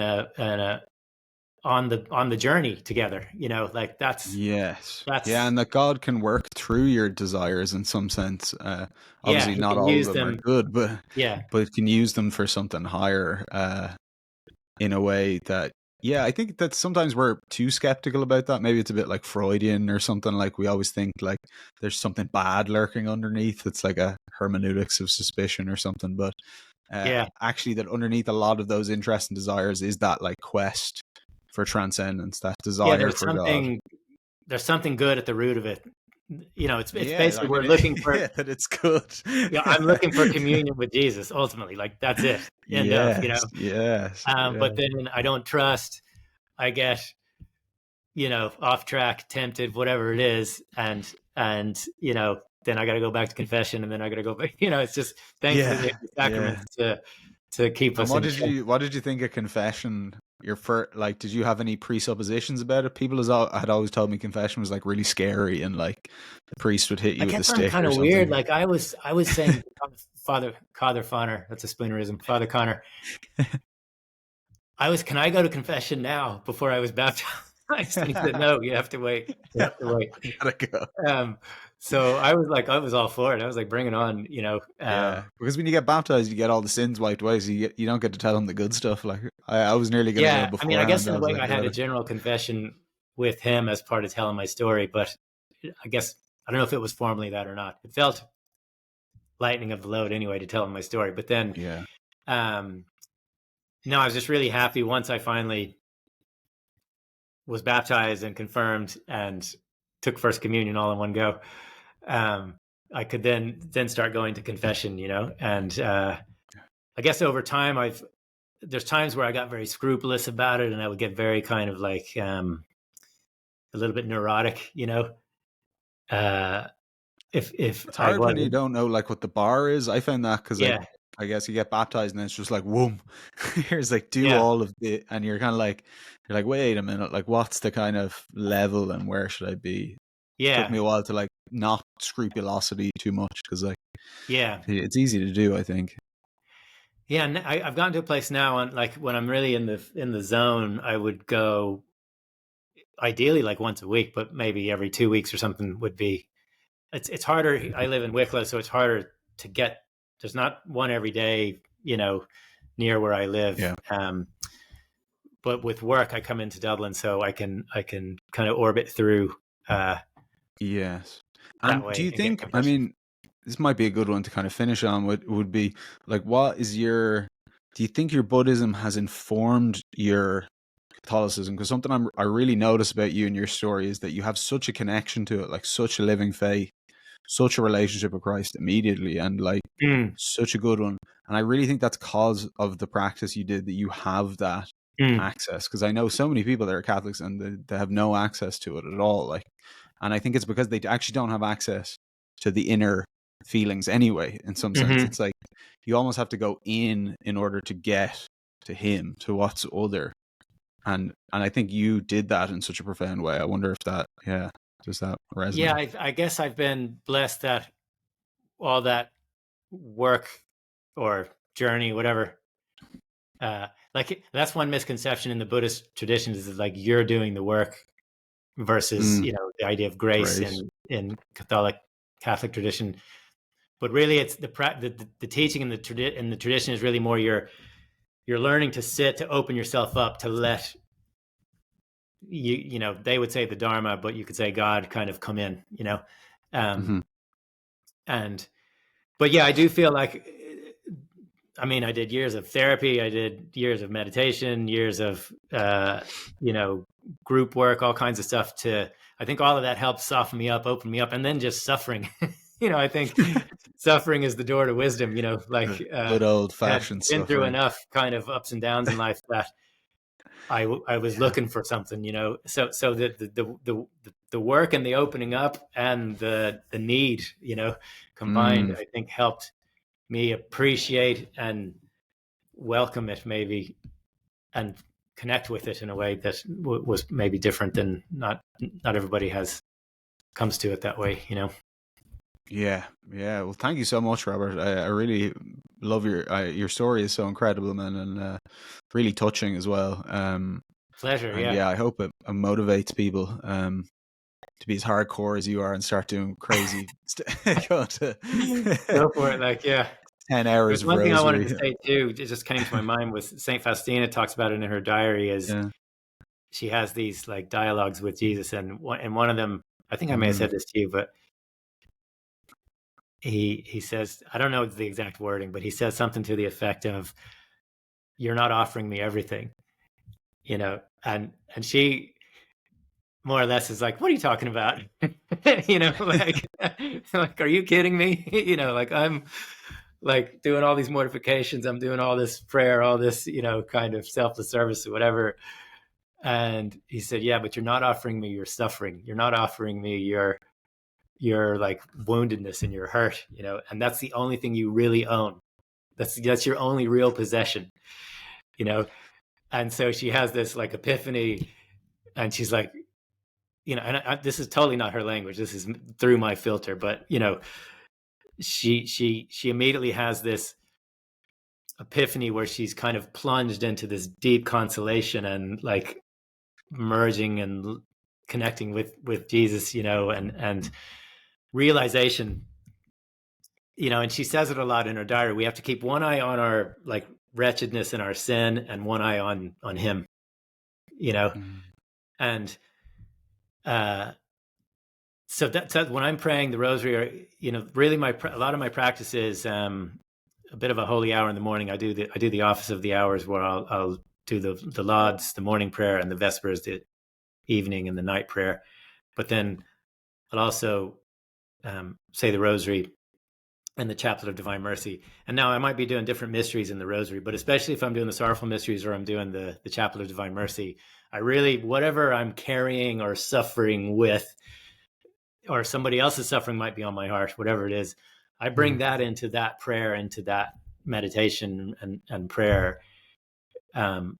the journey together, like that's and that God can work through your desires in some sense. Obviously not all of them are good, but it can use them for something higher, in a way that, I think that sometimes we're too skeptical about that. Maybe it's a bit like Freudian or something. Like, we always think like there's something bad lurking underneath. It's like a hermeneutics of suspicion or something. But actually, that underneath a lot of those interests and desires is that, like, quest for transcendence, that desire for God. There's something good at the root of it. It's basically, we're looking for that it's good. I'm looking for communion with Jesus, ultimately. Like, that's it. But then I don't trust. I get, off track, tempted, whatever it is, and then I got to go back to confession, and then I got to go back. It's just thanks to the sacraments to keep us. What did you think of confession? Your first, like, did you have any presuppositions about it? People had always told me confession was like really scary, and like the priest would hit you with a stick. Kind of weird. Like, I was saying, Father Connor, that's a spoonerism. Father Connor, can I go to confession now before I was baptized? Christ. And he said, no, you have to wait. You have to wait. You gotta go. So I was all for it. I was like, bring it on, you know. Yeah, because when you get baptized, you get all the sins wiped away, so you don't get to tell them the good stuff. Like I was nearly gonna go Yeah, I mean, I guess beforehand. in I a was way like, I had a general confession with him as part of telling my story, but I guess I don't know if it was formally that or not. It felt lightening of the load anyway to tell him my story. But then, yeah, um, no, I was just really happy once I finally was baptized and confirmed and took first communion all in one go. I could then start going to confession, you know, and I guess over time there's times where I got very scrupulous about it, and I would get very kind of like a little bit neurotic, you know. If it's I hard when you wasn't, don't know like what the bar is. I found that because like yeah, I guess you get baptized and then it's just like whoom, here's like do yeah, all of the, and you're like wait a minute, like what's the kind of level and where should I be? Took yeah, me a while to like not scrupulosity too much because like yeah, it's easy to do. I think. yeah. And I've gotten to a place now, and like when I'm really in the zone, I would go ideally like once a week, but maybe every 2 weeks or something would be. It's harder. I live in Wicklow, so it's harder to get. There's not one every day, you know, near where I live. Yeah. But with work, I come into Dublin, so I can kind of orbit through Yes. that And do way you and get think, I confession. mean, this might be a good one to kind of finish on, would be like, do you think your Buddhism has informed your Catholicism? Because something I really notice about you and your story is that you have such a connection to it, like such a living faith, such a relationship with Christ immediately, and like Mm, such a good one. And I really think that's cause of the practice you did, that you have that mm, access. Because I know so many people that are Catholics and they have no access to it at all. Like, and I think it's because they actually don't have access to the inner feelings anyway. In some sense, mm-hmm. it's like you almost have to go in order to get to him, to what's other. And I think you did that in such a profound way. I wonder if that, yeah, does that Yeah, resonate? I guess I've been blessed that all that work or journey, whatever. Like that's one misconception in the Buddhist traditions is like you're doing the work versus Mm, you know the idea of grace grace. in Catholic tradition. But really, it's the teaching in in the tradition is really more you're learning to sit, to open yourself up, to let you know they would say the Dharma, but you could say God kind of come in, you know, um, Hmm. and but yeah, I do feel like I mean I did years of therapy, I did years of meditation, years of you know group work, all kinds of stuff. To I think all of that helps soften me up, open me up, and then just suffering. You know, I think suffering is the door to wisdom. You know, like Good old had fashioned been through suffering. enough kind of ups and downs in life that I was Yeah. looking for something, you know. So the work and the opening up and the need, you know, combined, Mm, I think helped me appreciate and welcome it maybe and connect with it in a way that was maybe different than not everybody has comes to it that way, you know. yeah. Yeah. Well, thank you so much, Robert. I really love your story is so incredible, man, and really touching as well. Pleasure, And yeah. yeah, I hope it motivates people to be as hardcore as you are and start doing crazy, going to Go for it, like yeah. 10 hours There's of one thing I wanted rosary. to say too. It just came to my mind was Saint Faustina talks about it in her diary. Is Yeah. she has these like dialogues with Jesus, and one of them, I think I may have Mm, said this to you, but he says I don't know the exact wording, but he says something to the effect of, "You're not offering me everything," you know, and she more or less is like, "What are you talking about?" You know, like, are you kidding me? You know, like I'm like doing all these mortifications, I'm doing all this prayer, all this, you know, kind of selfless service or whatever. And he said, yeah, but you're not offering me your suffering. You're not offering me your like woundedness and your hurt, you know, and that's the only thing you really own. That's your only real possession, you know. And so she has this like epiphany, and she's like, you know, and this is totally not her language. This is through my filter, but you know, she immediately has this epiphany where she's kind of plunged into this deep consolation and like merging and connecting with Jesus, and realization, and she says it a lot in her diary. We have to keep one eye on our like wretchedness and our sin, and one eye on him, and so that's when I'm praying the rosary, or really a lot of my practice is a bit of a holy hour in the morning. I do the office of the hours, where I'll do the lauds, the morning prayer, and the vespers, the evening and the night prayer. But then I'll also say the rosary and the chaplet of divine mercy. And now I might be doing different mysteries in the rosary, but especially if I'm doing the sorrowful mysteries or I'm doing the chaplet of divine mercy, I really, whatever I'm carrying or suffering with, or somebody else's suffering might be on my heart, whatever it is, I bring that into that prayer, into that meditation and prayer, and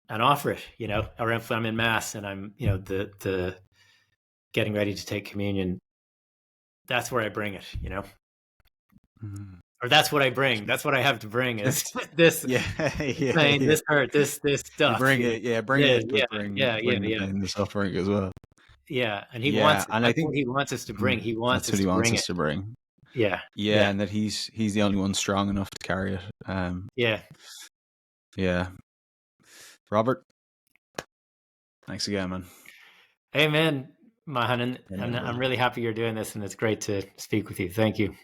offer it, or if I'm in mass and I'm, the getting ready to take communion, that's where I bring it, or that's what I bring. That's what I have to bring is this, pain, this hurt, this stuff. You bring it, bring it, but bring the pain, the suffering as well. Yeah, and he wants it. And That's I think what he wants us to bring. He wants that's us what he to wants bring us to bring. Yeah, and that he's the only one strong enough to carry it. Yeah. Robert, thanks again, man. Amen, Mahan, and I'm really happy you're doing this, and it's great to speak with you. Thank you.